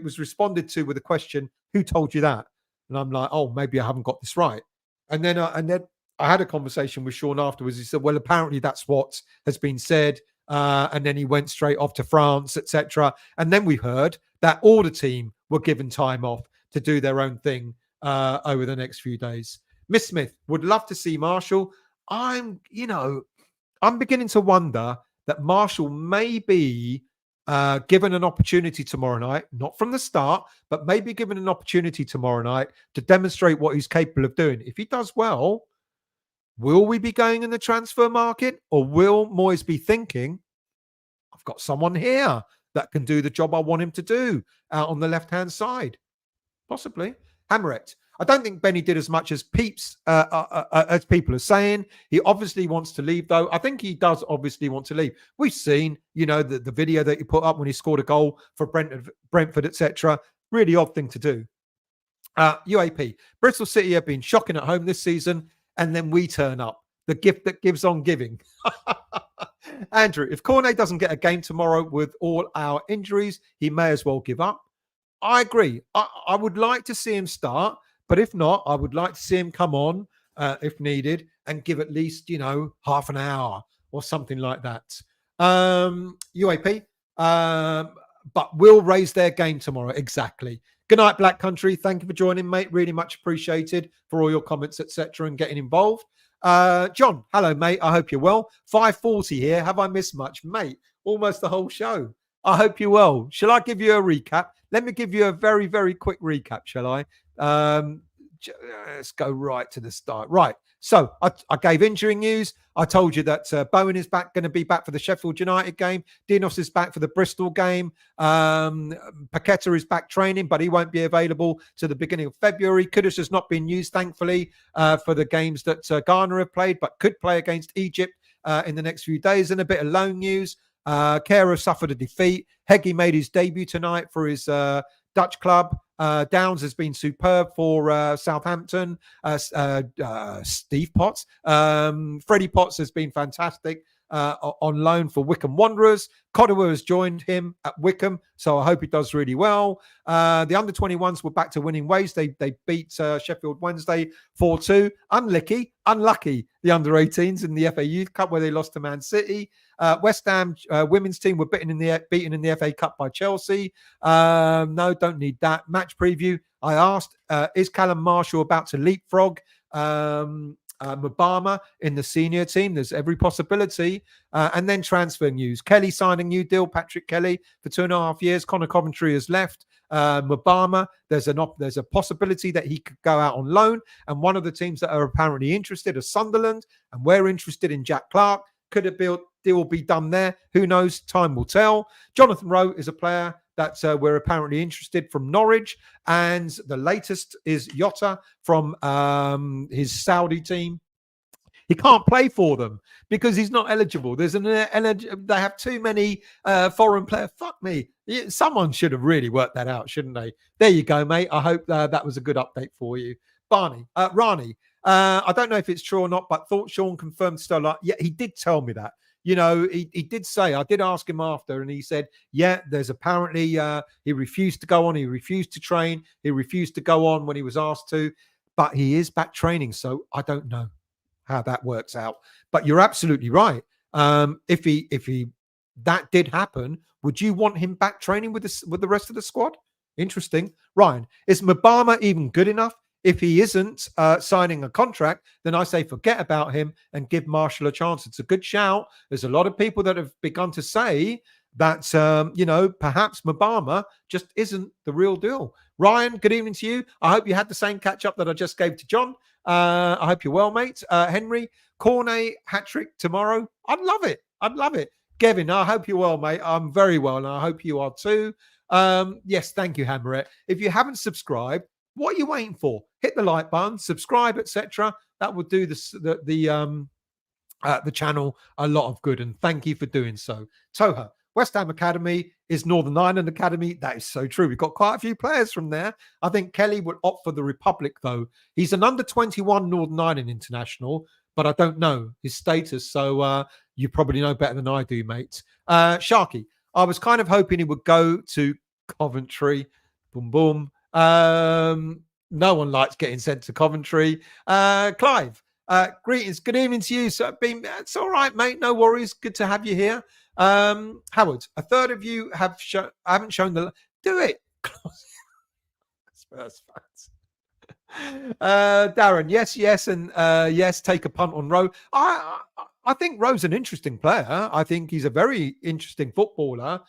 was responded to with a question, who told you that? And I'm like, oh, maybe I haven't got this right. And then I had a conversation with Sean afterwards. He said, well, apparently that's what has been said. And then he went straight off to France, etc. And then we heard that all the team were given time off to do their own thing over the next few days. Miss Smith would love to see Marshall. I'm beginning to wonder that Marshall may be given an opportunity tomorrow night, not from the start, but maybe given an opportunity tomorrow night to demonstrate what he's capable of doing. If he does well, will we be going in the transfer market, or will Moyes be thinking, I've got someone here that can do the job I want him to do out on the left-hand side? Possibly. Hammerett. I don't think Benny did as much as as people are saying. He obviously wants to leave, though. I think he does obviously want to leave. We've seen, the video that he put up when he scored a goal for Brentford, etc. Really odd thing to do. UAP, Bristol City have been shocking at home this season, and then we turn up. The gift that gives on giving. Andrew, if Cornet doesn't get a game tomorrow with all our injuries, he may as well give up. I agree. I would like to see him start, but if not, I would like to see him come on if needed and give at least, half an hour or something like that. UAP, but will raise their game tomorrow. Exactly. Good night, Black Country. Thank you for joining, mate. Really much appreciated for all your comments, etc., and getting involved. John, hello, mate. I hope you're well. 5:40 here. Have I missed much, mate? Almost the whole show. I hope you're well. Shall I give you a recap? Let me give you a very, very quick recap, shall I? Let's go right to the start. Right. So I gave injury news. I told you that Bowen is going to be back for the Sheffield United game. Dinos is back for the Bristol game. Paqueta is back training, but he won't be available to the beginning of February. Kudus has not been used, thankfully, for the games that Ghana have played, but could play against Egypt in the next few days. And a bit of loan news. Kera suffered a defeat. Heggie made his debut tonight for his Dutch club. Downs has been superb for Southampton. Steve Potts. Freddie Potts has been fantastic on loan for Wycombe Wanderers. Codua has joined him at Wycombe, so I hope he does really well. The under-21s were back to winning ways. They beat Sheffield Wednesday 4-2. Unlucky, the under-18s in the FA Youth Cup where they lost to Man City. West Ham women's team were beaten in the FA Cup by Chelsea. No, don't need that. Match preview. I asked, is Callum Marshall about to leapfrog Mubama in the senior team? There's every possibility. And then transfer news. Kelly signed a new deal, Patrick Kelly, for 2.5 years. Connor Coventry has left. Mubama, there's a possibility that he could go out on loan. And one of the teams that are apparently interested are Sunderland. And we're interested in Jack Clark. Could a deal be done there? Who knows? Time will tell. Jonathan Rowe is a player that we're apparently interested from Norwich. And the latest is Jota from his Saudi team. He can't play for them because he's not eligible. They have too many foreign players. Fuck me. Someone should have really worked that out, shouldn't they? There you go, mate. I hope that was a good update for you. Rani, I don't know if it's true or not, but thought Sean confirmed Sterling. Yeah, he did tell me that. He did say, I did ask him after, and he said, yeah, there's apparently, he refused to go on. He refused to train. He refused to go on when he was asked to, but he is back training. So I don't know how that works out, but you're absolutely right. If that did happen, would you want him back training with the rest of the squad? Interesting. Ryan, is Mubama even good enough? If he isn't signing a contract, then I say forget about him and give Marshall a chance. It's a good shout. There's a lot of people that have begun to say that, perhaps Mubama just isn't the real deal. Ryan, good evening to you. I hope you had the same catch-up that I just gave to John. I hope you're well, mate. Henry, Cornet hat-trick tomorrow. I'd love it. Gavin, I hope you're well, mate. I'm very well, and I hope you are too. Yes, thank you, Hammerette. If you haven't subscribed, what are you waiting for? Hit the like button, subscribe, etc. That will do the channel a lot of good, and thank you for doing so. Toha, West Ham Academy is Northern Ireland Academy. That is so true. We've got quite a few players from there. I think Kelly would opt for the Republic, though. He's an under-21 Northern Ireland international, but I don't know his status, so you probably know better than I do, mate. Sharky, I was kind of hoping he would go to Coventry. Boom, boom. No one likes getting sent to Coventry. Clive, greetings. Good evening to you. So it's all right, mate. No worries. Good to have you here. Howard, a third of you haven't shown the. Do it. Spurs fans. Darren, yes, and yes. Take a punt on Rowe. I think Rowe's an interesting player. I think he's a very interesting footballer.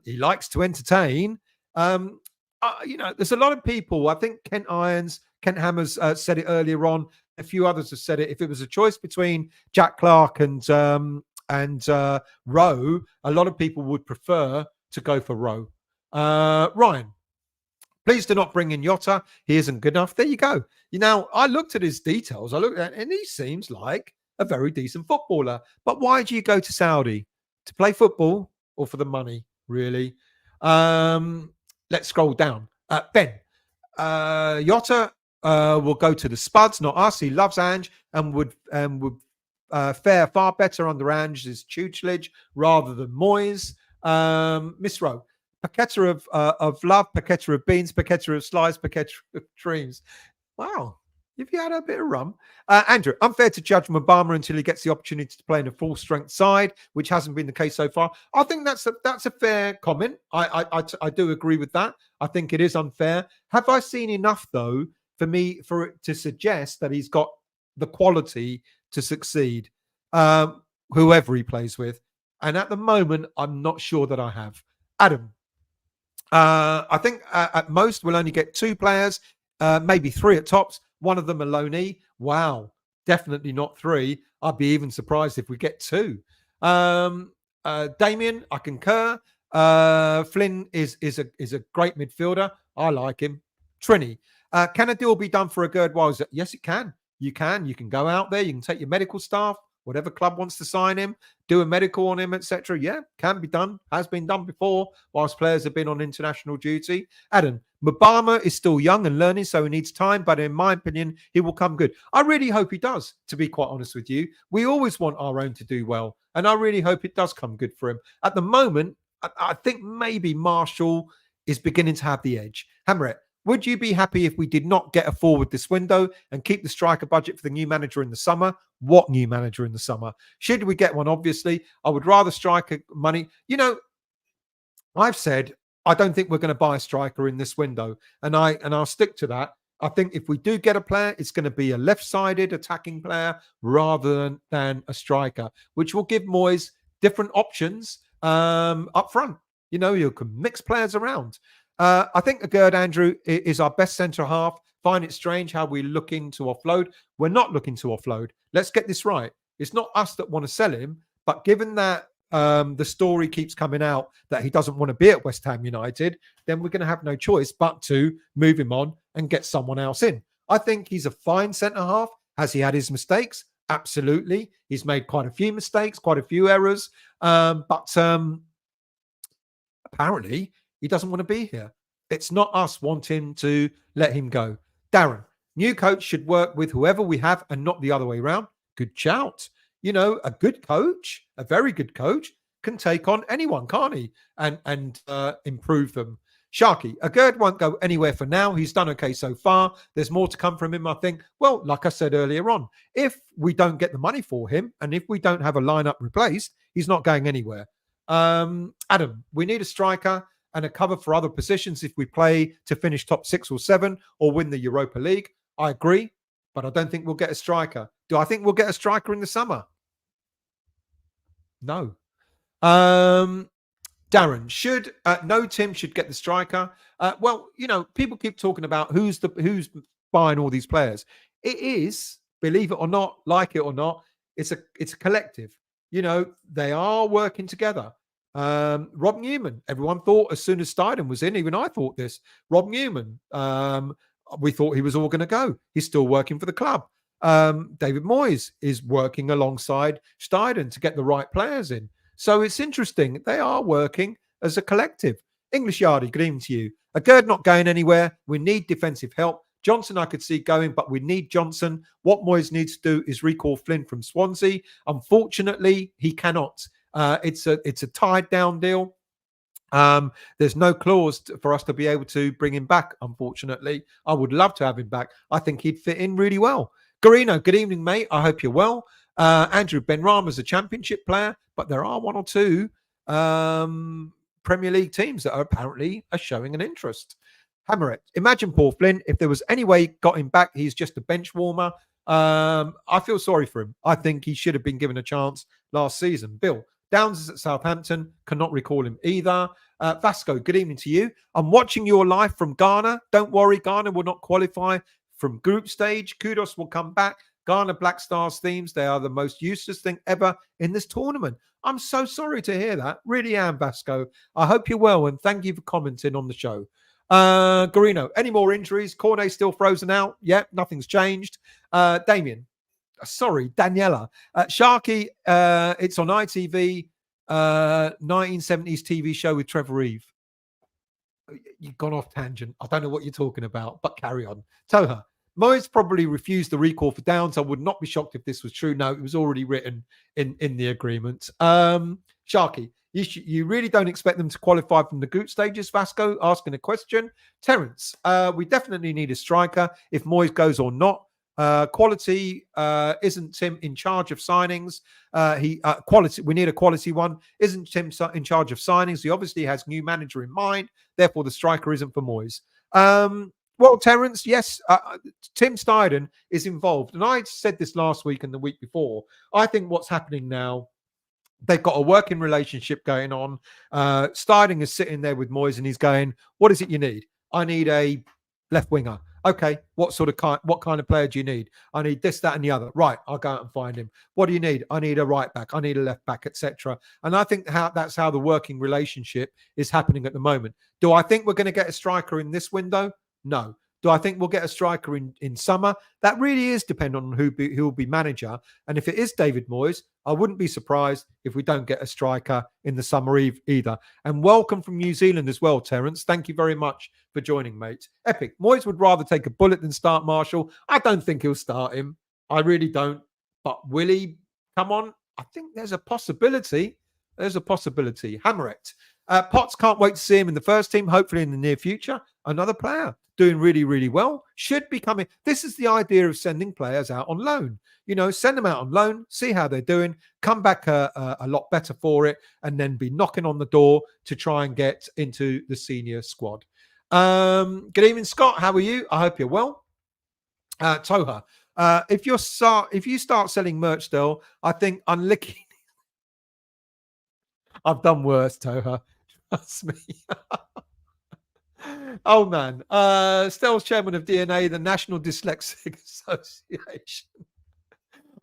He likes to entertain. There's a lot of people. I think Kent Hammers said it earlier on. A few others have said it. If it was a choice between Jack Clark and Rowe, a lot of people would prefer to go for Rowe. Ryan, please do not bring in Jota. He isn't good enough. There you go. I looked at his details. And he seems like a very decent footballer. But why do you go to Saudi? To play football or for the money, really? Let's scroll down. Ben, Jota will go to the Spuds, not us. He loves Ange and would fare far better under Ange's tutelage rather than Moyes. Miss Rowe, paqueta of love, paqueta of beans, paqueta of slice, paqueta of dreams. Wow. Have you had a bit of rum? Andrew, unfair to judge Mubama until he gets the opportunity to play in a full-strength side, which hasn't been the case so far. I think that's a fair comment. I do agree with that. I think it is unfair. Have I seen enough, though, for it to suggest that he's got the quality to succeed, whoever he plays with? And at the moment, I'm not sure that I have. Adam, I think at most we'll only get 2 players, maybe 3 at tops. One of them a loanee. Wow, definitely not 3. I'd be even surprised if we get 2. Damien, I concur. Flynn is a great midfielder. I like him. Trini, can a deal be done for a Gerd Wiles? Yes, it can. You can go out there. You can take your medical staff, whatever club wants to sign him, do a medical on him, etc. Yeah, can be done. Has been done before whilst players have been on international duty. Adam, Mubama is still young and learning, so he needs time. But in my opinion, he will come good. I really hope he does, to be quite honest with you. We always want our own to do well. And I really hope it does come good for him. At the moment, I think maybe Marshall is beginning to have the edge. Hamret, would you be happy if we did not get a forward this window and keep the striker budget for the new manager in the summer? What new manager in the summer? Should we get one? Obviously, I would rather striker money. You know, I've said I don't think we're going to buy a striker in this window, and I'll stick to that. I think if we do get a player, it's going to be a left-sided attacking player rather than a striker, which will give Moyes different options up front. You know, you can mix players around. I think Gerd Andrew is our best centre half. Find it strange how we're looking to offload. We're not looking to offload. Let's get this right. It's not us that want to sell him, but given that the story keeps coming out that he doesn't want to be at West Ham United, then we're going to have no choice but to move him on and get someone else in. I think he's a fine centre half. Has he had his mistakes? Absolutely. He's made quite a few mistakes, quite a few errors. But apparently, he doesn't want to be here. It's not us wanting to let him go. Darren, new coach should work with whoever we have and not the other way around. Good shout. You know, a good coach, a very good coach, can take on anyone, can't he? And improve them. Sharky, a Gerd won't go anywhere for now. He's done okay so far. There's more to come from him, I think. Well, like I said earlier on, if we don't get the money for him and if we don't have a lineup replaced, he's not going anywhere. Adam, we need a striker and a cover for other positions if we play to finish top 6 or 7 or win the Europa League. I agree, but I don't think we'll get a striker. Do I think we'll get a striker in the summer? No. Darren, Tim should get the striker. Well, you know, people keep talking about who's buying all these players. It is, believe it or not, like it or not, it's a collective. You know, they are working together. Rob Newman, everyone thought as soon as Steidon was in, even I thought this. Rob Newman, we thought he was all going to go. He's still working for the club. David Moyes is working alongside Steidon to get the right players in. So it's interesting. They are working as a collective. English Yardie, good evening to you. A Gerd not going anywhere. We need defensive help. Johnson, I could see going, but we need Johnson. What Moyes needs to do is recall Flynn from Swansea. Unfortunately, he cannot. It's a tied down deal. There's no clause for us to be able to bring him back, unfortunately. I would love to have him back. I think he'd fit in really well. Garino, good evening, mate. I hope you're well. Andrew, Benrahma's a championship player, but there are 1 or 2 Premier League teams that are apparently showing an interest. Hammerett, imagine Paul Flynn. If there was any way he got him back, he's just a bench warmer. I feel sorry for him. I think he should have been given a chance last season. Bill, Downs is at Southampton. Cannot recall him either. Vasco, good evening to you. I'm watching your live from Ghana. Don't worry, Ghana will not qualify from group stage. Kudus will come back. Ghana Black Stars themes, they are the most useless thing ever in this tournament. I'm so sorry to hear that. Really am, Vasco. I hope you're well, and thank you for commenting on the show. Garino, any more injuries? Cornet still frozen out? Yep, nothing's changed. Damien, sorry, Daniela. Sharky, it's on ITV, 1970s TV show with Trevor Reeve. You've gone off tangent. I don't know what you're talking about, but carry on. Toha. Moyes probably refused the recall for Downs. I would not be shocked if this was true. No, it was already written in the agreement. Sharky, you really don't expect them to qualify from the group stages? Vasco asking a question. Terence, we definitely need a striker if Moyes goes or not. Quality isn't Tim in charge of signings. Quality. We need a quality one. Isn't Tim in charge of signings? He obviously has new manager in mind. Therefore, the striker isn't for Moyes. Well, Terence, yes, Tim Steiden is involved. And I said this last week and the week before. I think what's happening now, they've got a working relationship going on. Steiden is sitting there with Moyes and he's going, what is it you need? I need a left winger. Okay, what kind of player do you need? I need this, that, and the other. Right, I'll go out and find him. What do you need? I need a right back. I need a left back, etc. And I think that's how the working relationship is happening at the moment. Do I think we're going to get a striker in this window? No. Do I think we'll get a striker in summer? That really is dependent on who will be manager. And if it is David Moyes, I wouldn't be surprised if we don't get a striker in the summer either. And welcome from New Zealand as well, Terence. Thank you very much for joining, mate. Epic. Moyes would rather take a bullet than start Marshall. I don't think he'll start him. I really don't. But will he come on? I think there's a possibility. There's a possibility. Hammerette. Potts can't wait to see him in the first team, hopefully in the near future. Another player doing really, really well. Should be coming. This is the idea of sending players out on loan. Send them out on loan, see how they're doing, come back a lot better for it, and then be knocking on the door to try and get into the senior squad. Good evening, Scott. How are you? I hope you're well. Toha, if you start selling merch still, I think unlicking. I've done worse, Toha. Trust me. Oh, man. Stell's chairman of DNA, the National Dyslexic Association.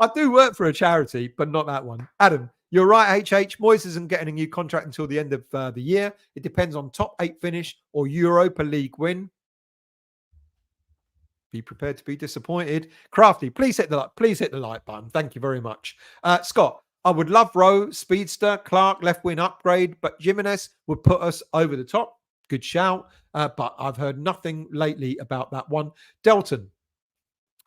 I do work for a charity, but not that one. Adam, you're right, HH. Moyes isn't getting a new contract until the end of the year. It depends on top 8 finish or Europa League win. Be prepared to be disappointed. Crafty, please hit the like button. Thank you very much. Scott, I would love Rowe, Speedster, Clark, left wing upgrade, but Jimenez would put us over the top. Good shout. But I've heard nothing lately about that one. Delton.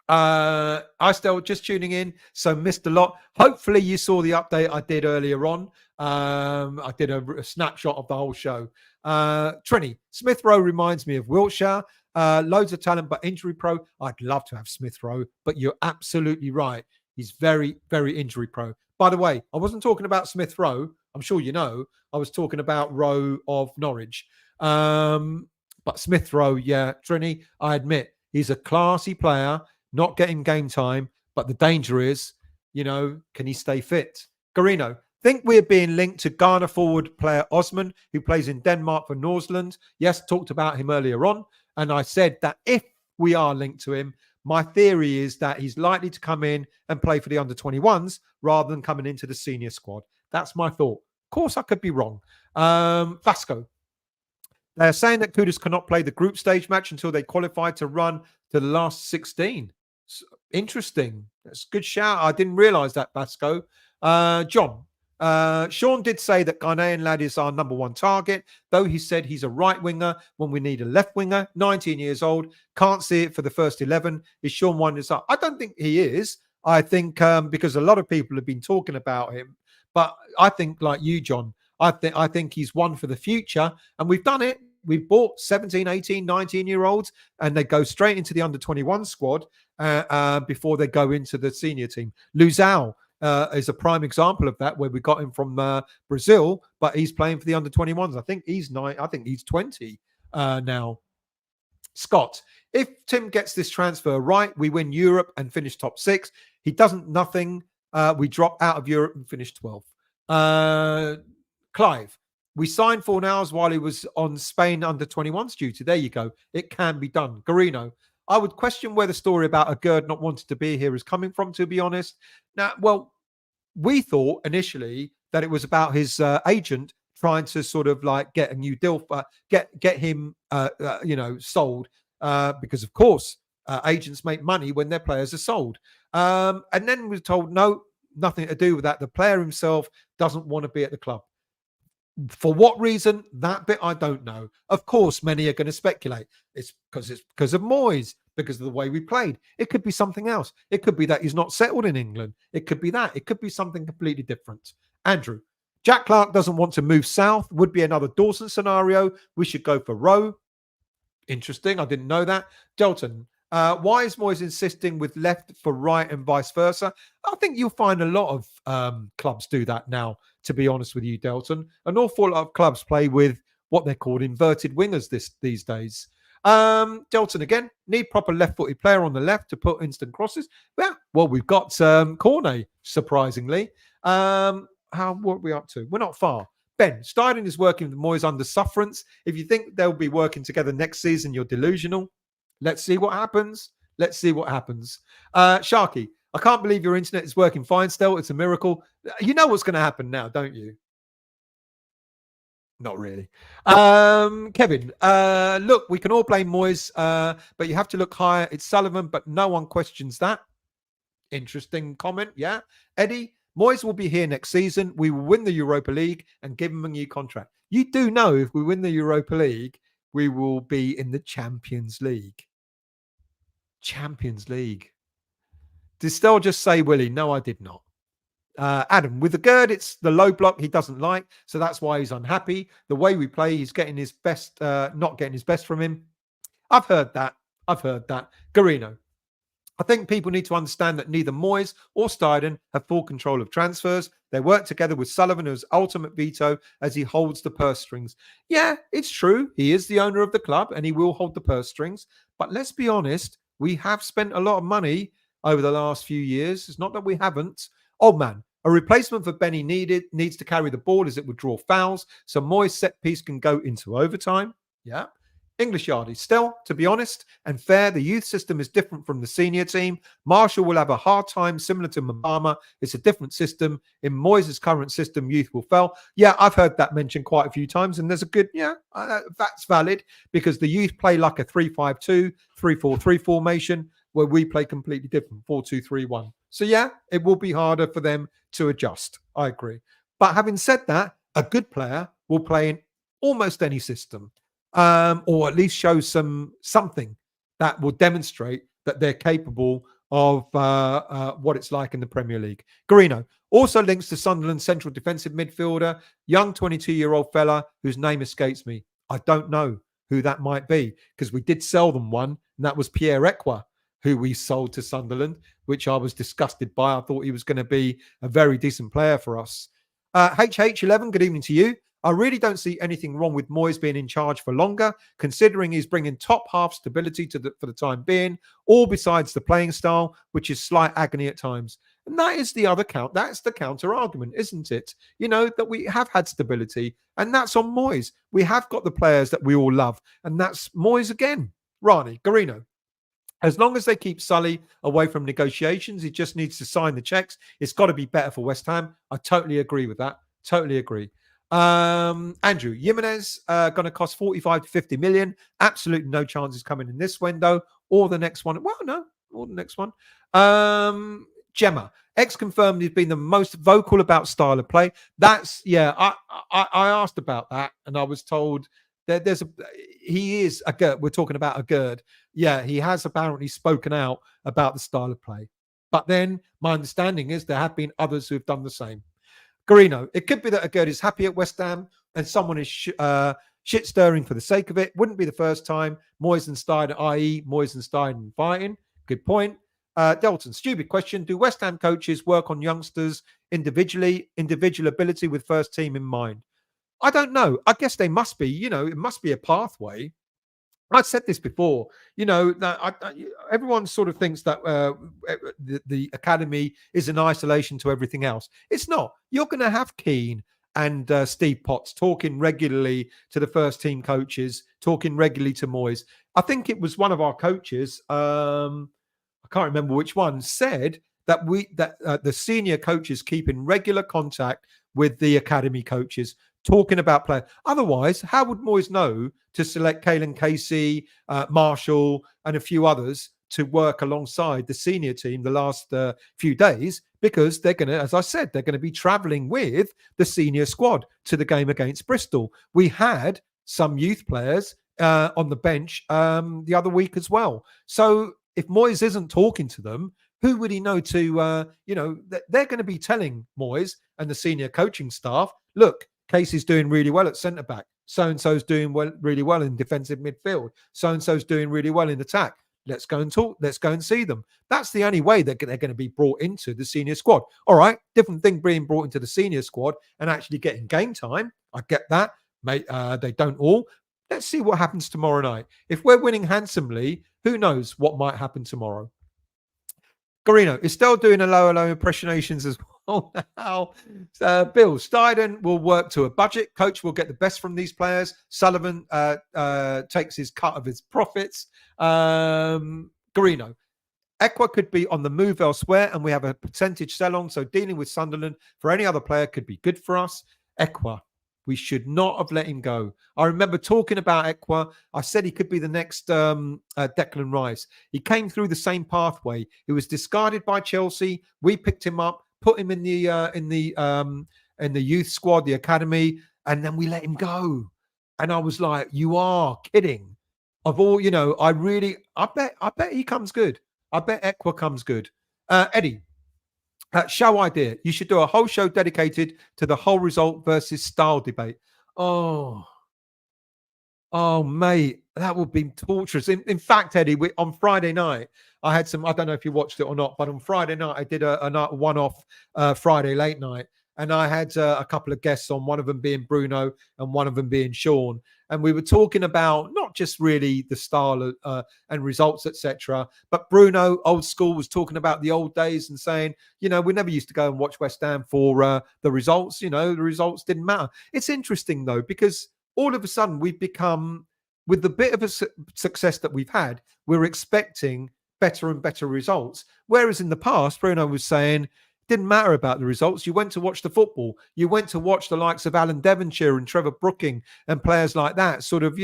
I still just tuning in, so missed a lot. Hopefully you saw the update I did earlier on. I did a snapshot of the whole show. Trini, Smith Rowe reminds me of Wiltshire. Loads of talent, but injury pro. I'd love to have Smith Rowe, but you're absolutely right. He's very, very injury pro. By the way, I wasn't talking about Smith Rowe. I'm sure you know. I was talking about Rowe of Norwich. But Smith Rowe, yeah, Trini, I admit, he's a classy player, not getting game time, but the danger is, can he stay fit? Garino, think we're being linked to Ghana forward player Osman, who plays in Denmark for Nordsjælland. Yes, talked about him earlier on. And I said that if we are linked to him, my theory is that he's likely to come in and play for the under-21s rather than coming into the senior squad. That's my thought. Of course, I could be wrong. Vasco. They're saying that Kudus cannot play the group stage match until they qualify to run to the last 16. Interesting. That's a good shout. I didn't realise that, Vasco. John. Sean did say that Ghanaian lad is our number one target, though he said he's a right winger when we need a left winger. 19 years old. Can't see it for the first 11. Is Sean winding us up? I don't think he is. I think because a lot of people have been talking about him. But I think, like you, John, I think he's one for the future. And we've done it. We've bought 17, 18, 19-year-olds, and they go straight into the under-21 squad before they go into the senior team. Luzao is a prime example of that, where we got him from Brazil, but he's playing for the under-21s. I think he's 9. I think he's 20 now. Scott, if Tim gets this transfer right, we win Europe and finish top 6. He doesn't, nothing. We drop out of Europe and finish 12th. Clive, we signed Fornals while he was on Spain under-21s duty. There you go. It can be done. Garino, I would question where the story about a Gerd not wanting to be here is coming from, to be honest. Now, well, we thought initially that it was about his agent trying to sort of like get a new deal, get him, sold, because of course agents make money when their players are sold. And then we were told, no, nothing to do with that. The player himself doesn't want to be at the club. For what reason? That bit I don't know. Of course, many are going to speculate. It's because of Moyes, because of the way we played. It could be something else. It could be that he's not settled in England. It could be that. It could be something completely different. Andrew, Jack Clark doesn't want to move south. Would be another Dawson scenario. We should go for Rowe. Interesting. I didn't know that. Delton, why is Moyes insisting with left for right and vice versa? I think you'll find a lot of clubs do that now, to be honest with you, Delton. An awful lot of clubs play with what they're called inverted wingers these days. Delton again, need proper left-footed player on the left to put instant crosses. Yeah, well, we've got Cornet, surprisingly. What are we up to? We're not far. Ben, Steiden is working with Moyes under sufferance. If you think they'll be working together next season, you're delusional. Let's see what happens. Let's see what happens. Sharky, I can't believe your internet is working fine still. It's a miracle. You know what's going to happen now, don't you? Not really. Kevin, look, we can all blame Moyes, but you have to look higher. It's Sullivan, but no one questions that. Interesting comment, yeah. Eddie, Moyes will be here next season. We will win the Europa League and give him a new contract. You do know if we win the Europa League, we will be in the Champions League. Champions League. Did Stell just say Willie? No, I did not. Adam, with the Gerd, it's the low block he doesn't like, so that's why he's unhappy. The way we play, he's getting his best, not getting his best from him. I've heard that. Garino, I think people need to understand that neither Moyes or Steiden have full control of transfers. They work together with Sullivan as ultimate veto as he holds the purse strings. Yeah, it's true. He is the owner of the club and he will hold the purse strings. But let's be honest, we have spent a lot of money over the last few years. It's not that we haven't. Oh, man, a replacement for Benny needs to carry the ball as it would draw fouls. So Moyes' set piece can go into overtime. Yeah. English Yardie. Still, to be honest and fair, the youth system is different from the senior team. Marshall will have a hard time similar to Mubama. It's a different system. In Moyes' current system, youth will fail. Yeah, I've heard that mentioned quite a few times, and there's a good, that's valid because the youth play like a 3-5-2, 3-4-3 formation where we play completely different, 4-2-3-1. So yeah, it will be harder for them to adjust. I agree. But having said that, a good player will play in almost any system. Or at least show something that will demonstrate that they're capable of what it's like in the Premier League. Garino also links to Sunderland's central defensive midfielder, young 22-year-old fella whose name escapes me. I don't know who that might be because we did sell them one, and that was Pierre Ekwa, who we sold to Sunderland, which I was disgusted by. I thought he was going to be a very decent player for us. HH11, good evening to you. I really don't see anything wrong with Moyes being in charge for longer, considering he's bringing top half stability for the time being, all besides the playing style, which is slight agony at times. And that is the other count. That's the counter argument, isn't it? That we have had stability, and that's on Moyes. We have got the players that we all love, and that's Moyes again. Rani, Garino. As long as they keep Sully away from negotiations, he just needs to sign the checks. It's got to be better for West Ham. I totally agree with that. Totally agree. Andrew, Jimenez going to cost 45 to 50 million. Absolutely no chances coming in this window or the next one. Well, no, or the next one. Gemma, confirmed he's been the most vocal about style of play. That's, yeah, I asked about that and I was told that he is a Gerd. We're talking about a Gerd. Yeah, he has apparently spoken out about the style of play. But then my understanding is there have been others who have done the same. Garino, it could be that a Gerd is happy at West Ham and someone is shit stirring for the sake of it. Wouldn't be the first time. Moyes and Stein, i.e. Moyes and Stein fighting. Good point. Delton, stupid question. Do West Ham coaches work on youngsters individual ability with first team in mind? I don't know. I guess they must be, it must be a pathway. I've said this before, everyone sort of thinks that the academy is in isolation to everything else. It's not. You're going to have Keane and Steve Potts talking regularly to the first team coaches, talking regularly to Moyes. I think it was one of our coaches, I can't remember which one, said that the senior coaches keep in regular contact with the academy coaches, talking about players. Otherwise, how would Moyes know to select Caelan Casey, Marshall, and a few others to work alongside the senior team the last few days, because they're going to, as I said, they're going to be travelling with the senior squad to the game against Bristol. We had some youth players on the bench the other week as well. So if Moyes isn't talking to them, who would he know to, they're going to be telling Moyes and the senior coaching staff, look, Casey's doing really well at centre-back. So-and-so's doing really well in defensive midfield. So-and-so's doing really well in attack. Let's go and talk. Let's go and see them. That's the only way that they're going to be brought into the senior squad. All right, different thing being brought into the senior squad and actually getting game time. I get that. Mate, they don't all. Let's see what happens tomorrow night. If we're winning handsomely, who knows what might happen tomorrow. Garino is still doing a low impressionations as well now. Bill Steiden will work to a budget. Coach will get the best from these players. Sullivan takes his cut of his profits. Garino, Ekwa could be on the move elsewhere, and we have a percentage sell-on, so dealing with Sunderland for any other player could be good for us. Ekwa, we should not have let him go. I remember talking about Ekwa. I said he could be the next Declan Rice. He came through the same pathway. He was discarded by Chelsea. We picked him up, put him in the youth squad, the academy, and then we let him go. And I was like, "You are kidding!" Of all, I bet he comes good. I bet Ekwa comes good. Eddie. Show idea. You should do a whole show dedicated to the whole result versus style debate. Oh, mate, that would be torturous. In fact, Eddie, on Friday night, I had some, I don't know if you watched it or not, but on Friday night, I did a one-off Friday late night. And I had a couple of guests on, one of them being Bruno and one of them being Sean. And we were talking about not just really the style and results, etc. But Bruno, old school, was talking about the old days and saying, we never used to go and watch West Ham for the results. The results didn't matter. It's interesting, though, because all of a sudden we've become, with the bit of a success that we've had, we're expecting better and better results. Whereas in the past, Bruno was saying, didn't matter about the results. You went to watch the football. You went to watch the likes of Alan Devonshire and Trevor Brooking and players like that, sort of,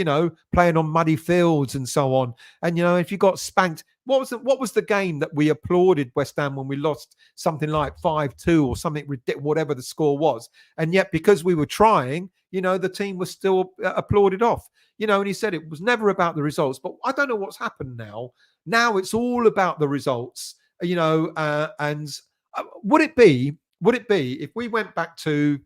playing on muddy fields and so on. And, if you got spanked, what was the game that we applauded West Ham when we lost something like 5-2 or something ridiculous, whatever the score was? And yet, because we were trying, the team was still applauded off. And he said it was never about the results. But I don't know what's happened now. Now it's all about the results, and would it be if we went back to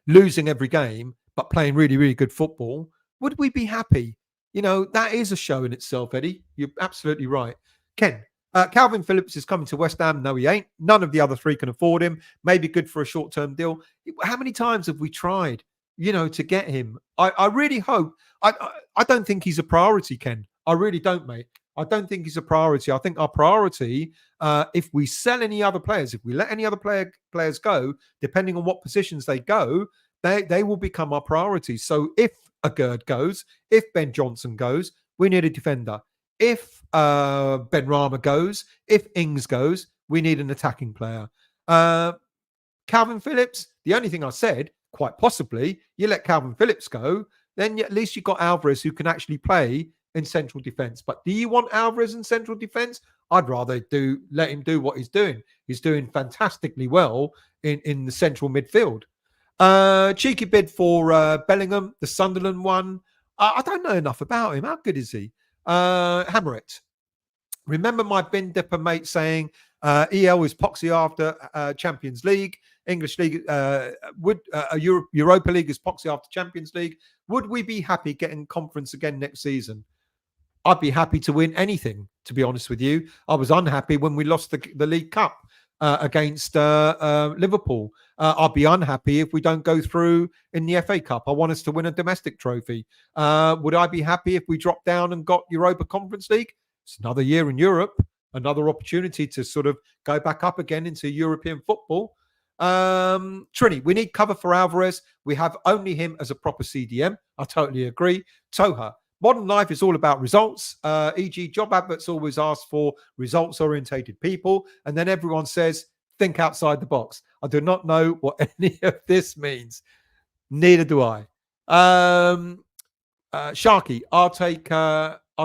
losing every game but playing really, really good football? Would we be happy? That is a show in itself, Eddie. You're absolutely right. Ken, Calvin Phillips is coming to West Ham. No, he ain't. None of the other three can afford him. Maybe good for a short-term deal. How many times have we tried, to get him? I really hope. I don't think he's a priority, Ken. I really don't, mate. I don't think he's a priority. I think our priority, if we sell any other players, if we let any other players go, depending on what positions they go, they will become our priority. So if a Gerd goes, if Ben Johnson goes, we need a defender. If Ben Rama goes, if Ings goes, we need an attacking player. Calvin Phillips, the only thing I said, quite possibly, you let Calvin Phillips go, then at least you've got Alvarez who can actually play in central defence. But do you want Alvarez in central defence? I'd rather let him do what he's doing. He's doing fantastically well in the central midfield. Cheeky bid for Bellingham, the Sunderland one. I don't know enough about him. How good is he? Hammerit. Remember my bin dipper mate saying EL is poxy after Champions League. English League, Europa League is poxy after Champions League. Would we be happy getting conference again next season? I'd be happy to win anything, to be honest with you. I was unhappy when we lost the League Cup against Liverpool. I'd be unhappy if we don't go through in the FA Cup. I want us to win a domestic trophy. Would I be happy if we dropped down and got Europa Conference League? It's another year in Europe, another opportunity to sort of go back up again into European football. Trini, we need cover for Alvarez. We have only him as a proper CDM. I totally agree. Toha, modern life is all about results. E.g., job adverts always ask for results-orientated people, and then everyone says, think outside the box. I do not know what any of this means. Neither do I. Sharky, I'll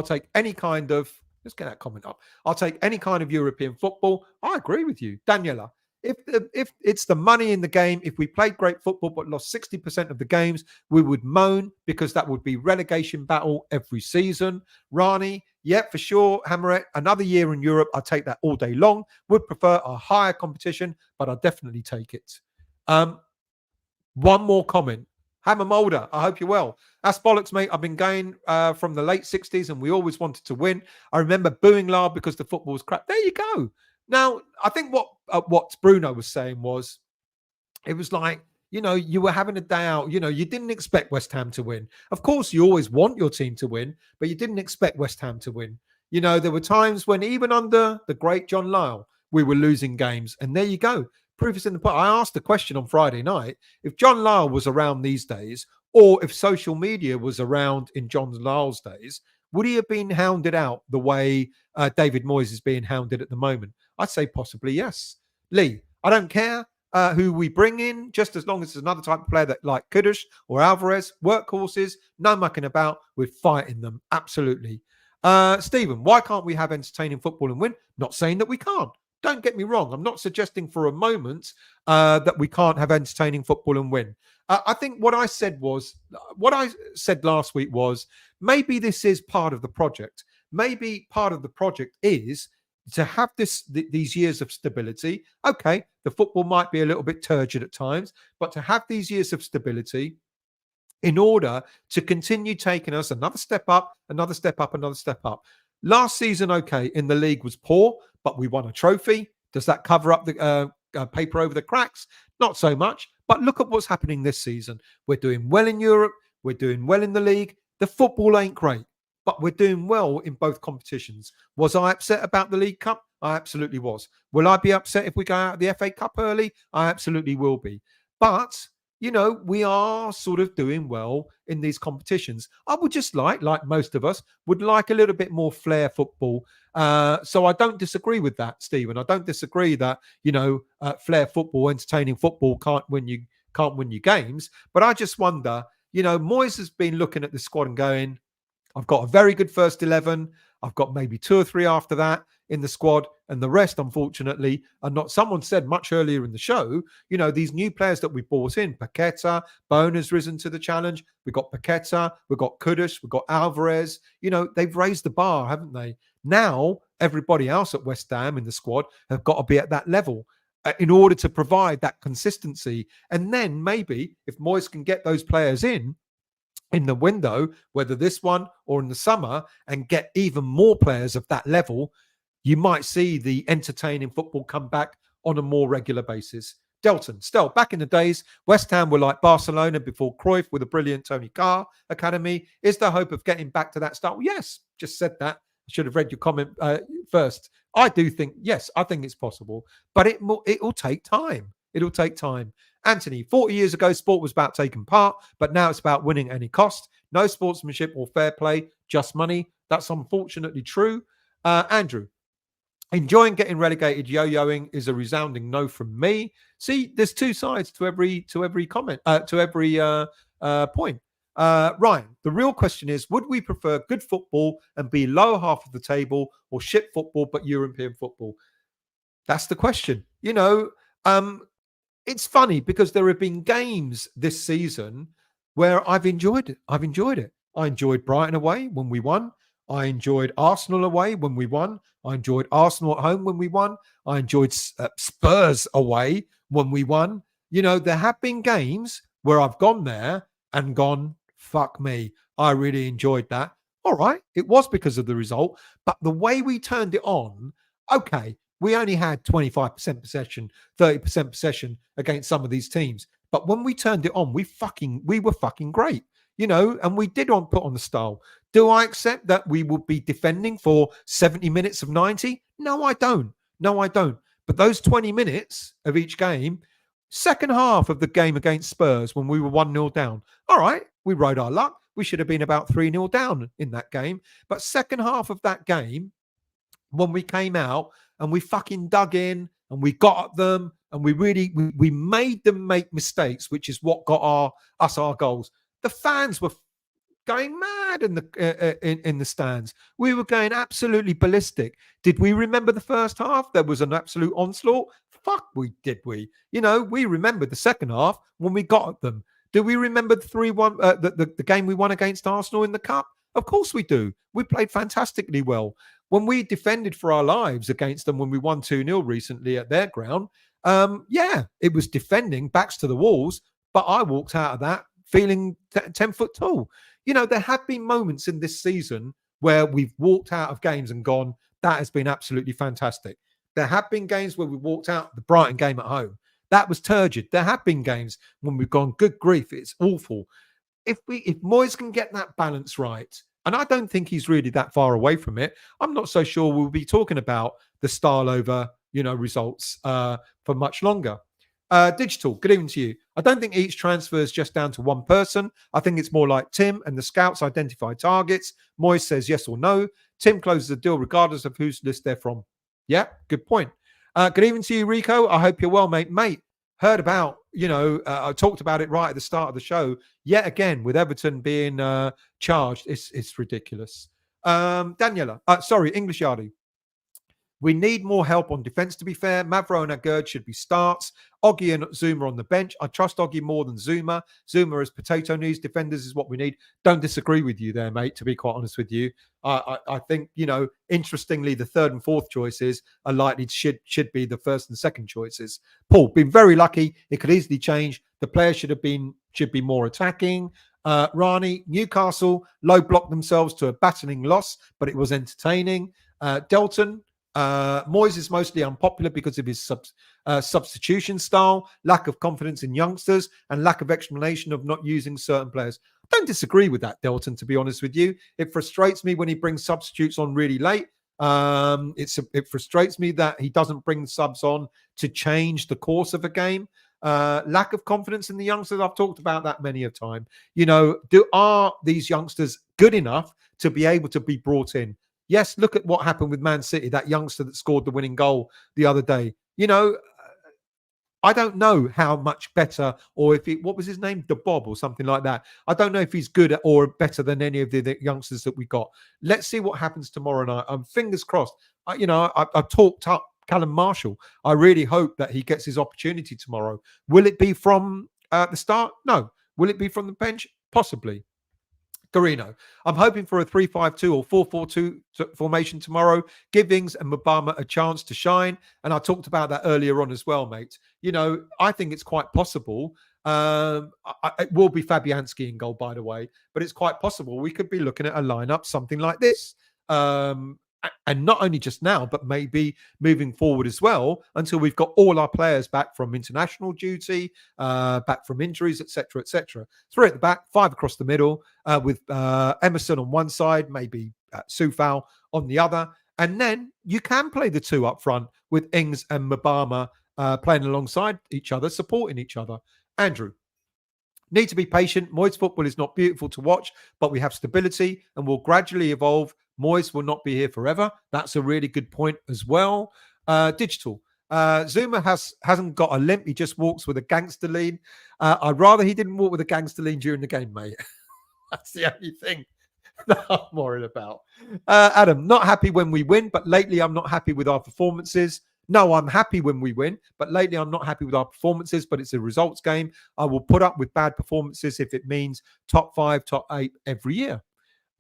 take any kind of Let's get that comment up. I'll take any kind of European football. I agree with you, Daniela. If it's the money in the game, if we played great football but lost 60% of the games, we would moan because that would be relegation battle every season. Rani, yeah, for sure. Hammerette, another year in Europe, I'd take that all day long. Would prefer a higher competition, but I'd definitely take it. One more comment. Hammer Molder, I hope you're well. That's bollocks, mate. I've been going from the late 60s and we always wanted to win. I remember booing loud because the football was crap. There you go. Now, I think what Bruno was saying was, it was like, you were having a day out. You didn't expect West Ham to win. Of course, you always want your team to win, but you didn't expect West Ham to win. There were times when even under the great John Lyall, we were losing games. And there you go. Proof is in the pudding. I asked the question on Friday night, if John Lyall was around these days, or if social media was around in John Lyall's days, would he have been hounded out the way David Moyes is being hounded at the moment? I'd say possibly yes. Lee, I don't care who we bring in, just as long as it's another type of player that like Kudus or Alvarez, workhorses, no mucking about, we're fighting them. Absolutely. Stephen, why can't we have entertaining football and win? Not saying that we can't. Don't get me wrong. I'm not suggesting for a moment that we can't have entertaining football and win. I think what I said last week was, maybe this is part of the project. Maybe part of the project is to have these years of stability. Okay, the football might be a little bit turgid at times, but to have these years of stability in order to continue taking us another step up, another step up, another step up. Last season, okay, in the league was poor, but we won a trophy. Does that cover up the paper over the cracks? Not so much. But look at what's happening this season. We're doing well in Europe. We're doing well in the league. The football ain't great, but we're doing well in both competitions. Was I upset about the League Cup? I absolutely was. Will I be upset if we go out of the FA Cup early? I absolutely will be. But, we are sort of doing well in these competitions. I would just like most of us, would like a little bit more flair football. So I don't disagree with that, Stephen. I don't disagree that, flair football, entertaining football can't win you games. But I just wonder, Moyes has been looking at the squad and going, I've got a very good first 11. I've got maybe 2 or 3 after that in the squad. And the rest, unfortunately, are not. Someone said much earlier in the show, these new players that we brought in, Paqueta, Bowen has risen to the challenge. We've got Paqueta, we've got Kudus, we've got Alvarez. They've raised the bar, haven't they? Now, everybody else at West Ham in the squad have got to be at that level in order to provide that consistency. And then maybe if Moyes can get those players in the window, whether this one or in the summer, and get even more players of that level, you might see the entertaining football come back on a more regular basis. Delton, still, back in the days, West Ham were like Barcelona before Cruyff with a brilliant Tony Carr academy. Is there hope of getting back to that style? Yes, just said that. I should have read your comment first. I do think, yes, I think it's possible, but it'll take time. It'll take time. Anthony, 40 years ago, sport was about taking part, but now it's about winning at any cost. No sportsmanship or fair play, just money. That's unfortunately true. Andrew, enjoying getting relegated, yo-yoing is a resounding no from me. See, there's 2 sides to every comment, to every point. Ryan, the real question is, would we prefer good football and be lower half of the table, or shit football but European football? That's the question. It's funny because there have been games this season where I've enjoyed it. I enjoyed Brighton away when we won. I enjoyed Arsenal away when we won. I enjoyed Arsenal at home when we won. I enjoyed Spurs away when we won. There have been games where I've gone there and gone, fuck me, I really enjoyed that. All right, it was because of the result, but the way we turned it on, okay, we only had 25% possession, 30% possession against some of these teams. But when we turned it on, we were fucking great, and we did put on the style. Do I accept that we will be defending for 70 minutes of 90? No, I don't. But those 20 minutes of each game, second half of the game against Spurs when we were 1-0 down, all right, we rode our luck. We should have been about 3-0 down in that game. But second half of that game, when we came out and we fucking dug in and we got at them and we made them make mistakes, which is what got us our goals. The fans were going mad in the stands. We were going absolutely ballistic. Did we remember the first half? There was an absolute onslaught. Fuck, did we? We remembered the second half when we got at them. Do we remember the 3-1, the game we won against Arsenal in the cup? Of course we do. We played fantastically well. When we defended for our lives against them when we won 2-0 recently at their ground, it was defending, backs to the walls, but I walked out of that feeling 10 foot tall. There have been moments in this season where we've walked out of games and gone, that has been absolutely fantastic. There have been games where we walked out, the Brighton game at home, that was turgid. There have been games when we've gone, good grief, it's awful. If Moyes can get that balance right, and I don't think he's really that far away from it, I'm not so sure we'll be talking about the style over, results for much longer. Digital, good evening to you. I don't think each transfer is just down to one person. I think it's more like Tim and the scouts identify targets. Moyes says yes or no. Tim closes the deal regardless of whose list they're from. Yeah, good point. Good evening to you, Rico. I hope you're well, mate. Mate, heard about, I talked about it right at the start of the show. Yet again, with Everton being charged, it's ridiculous. Daniela, English Yardie. We need more help on defence, to be fair. Mavro and Agurd should be starts. Oggy and Zuma on the bench. I trust Oggy more than Zuma. Zuma as potato news. Defenders is what we need. Don't disagree with you there, mate, to be quite honest with you. I think, interestingly, the third and fourth choices are likely should be the first and second choices. Paul, been very lucky. It could easily change. The players should be more attacking. Rani, Newcastle, low blocked themselves to a battling loss, but it was entertaining. Delton, Moyes is mostly unpopular because of his substitution style, lack of confidence in youngsters, and lack of explanation of not using certain players. I don't disagree with that, Delton, to be honest with you. It frustrates me when he brings substitutes on really late. It frustrates me that he doesn't bring subs on to change the course of a game. Lack of confidence in the youngsters. I've talked about that many a time. Are these youngsters good enough to be able to be brought in? Yes, look at what happened with Man City, that youngster that scored the winning goal the other day. I don't know how much better, or what was his name? The Bob or something like that. I don't know if he's good or better than any of the youngsters that we got. Let's see what happens tomorrow night. I'm fingers crossed. I've talked up Callum Marshall. I really hope that he gets his opportunity tomorrow. Will it be from the start? No. Will it be from the bench? Possibly. Carino, I'm hoping for a 3-5-2 or 4-4-2 formation tomorrow. Give Ings and Mubama a chance to shine. And I talked about that earlier on as well, mate. I think it's quite possible. It will be Fabianski in goal, by the way, but it's quite possible we could be looking at a lineup something like this. And not only just now, but maybe moving forward as well, until we've got all our players back from international duty, back from injuries, etc., etc. 3 at the back, 5 across the middle, with Emerson on one side, maybe Soufal on the other. And then you can play the 2 up front with Ings and Mubama playing alongside each other, supporting each other. Andrew, need to be patient. Moyes football is not beautiful to watch, but we have stability and will gradually evolve. Moyes will not be here forever. That's a really good point as well. Digital. Zuma hasn't got a limp. He just walks with a gangster lean. I'd rather he didn't walk with a gangster lean during the game, mate. That's the only thing that I'm worried about. Adam, not happy when we win, but lately I'm not happy with our performances. No, I'm happy when we win, but lately I'm not happy with our performances, but it's a results game. I will put up with bad performances if it means top 5, top 8 every year.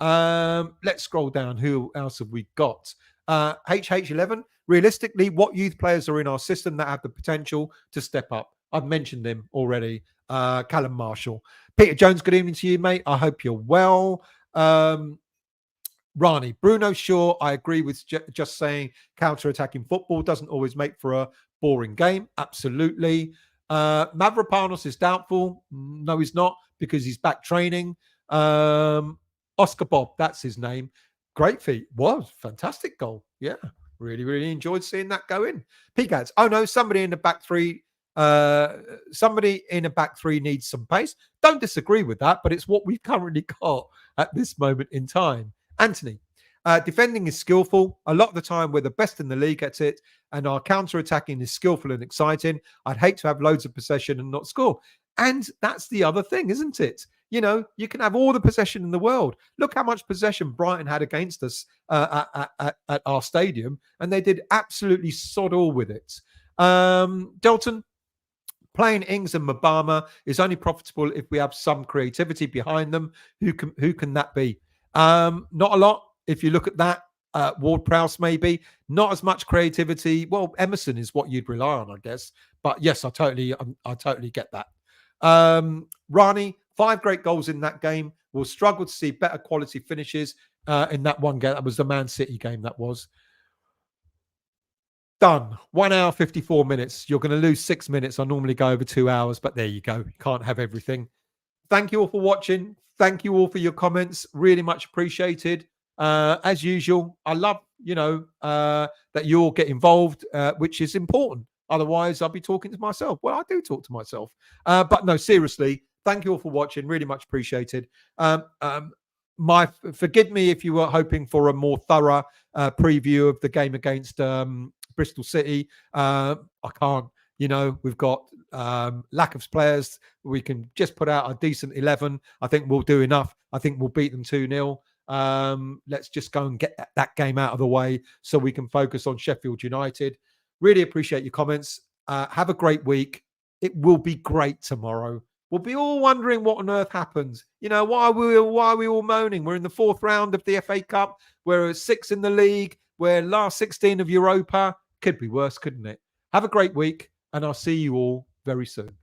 Let's scroll down. Who else have we got? HH11. Realistically, what youth players are in our system that have the potential to step up? I've mentioned them already. Callum Marshall. Peter Jones, good evening to you, mate. I hope you're well. Rani, Bruno Shaw, I agree with just saying counter-attacking football doesn't always make for a boring game. Absolutely. Mavropanos is doubtful. No, he's not, because he's back training. Oscar Bob, that's his name. Great feat. Was fantastic goal. Yeah, really, really enjoyed seeing that go in. Pigads. Oh no, somebody in the back three. Somebody in a back three needs some pace. Don't disagree with that, but it's what we've currently got at this moment in time. Anthony, defending is skillful. A lot of the time, we're the best in the league at it, and our counter-attacking is skillful and exciting. I'd hate to have loads of possession and not score. And that's the other thing, isn't it? You know, you can have all the possession in the world. Look how much possession Brighton had against us at our stadium, and they did absolutely sod all with it. Dalton, playing Ings and Mubama is only profitable if we have some creativity behind them. Who can that be? Not a lot. If you look at that, Ward-Prowse maybe. Not as much creativity. Well, Emerson is what you'd rely on, I guess. But yes, I totally get that. Rani, 5 great goals in that game. We'll struggle to see better quality finishes in that one game. That was the Man City game. That was done. 1 hour 54 minutes. You're going to lose 6 minutes. I normally go over 2 hours, but there you go. You can't have everything. Thank you all for watching. Thank you all for your comments. Really much appreciated. As usual, I love that you all get involved, which is important. Otherwise, I'll be talking to myself. Well, I do talk to myself. But no, seriously, thank you all for watching. Really much appreciated. Forgive me if you were hoping for a more thorough preview of the game against Bristol City. I can't. We've got lack of players. We can just put out a decent 11. I think we'll do enough. I think we'll beat them 2-0. Let's just go and get that game out of the way so we can focus on Sheffield United. Really appreciate your comments. Have a great week. It will be great tomorrow. We'll be all wondering what on earth happens. Why are we all moaning? We're in the 4th round of the FA Cup. We're 6th in the league. We're last 16 of Europa. Could be worse, couldn't it? Have a great week, and I'll see you all very soon.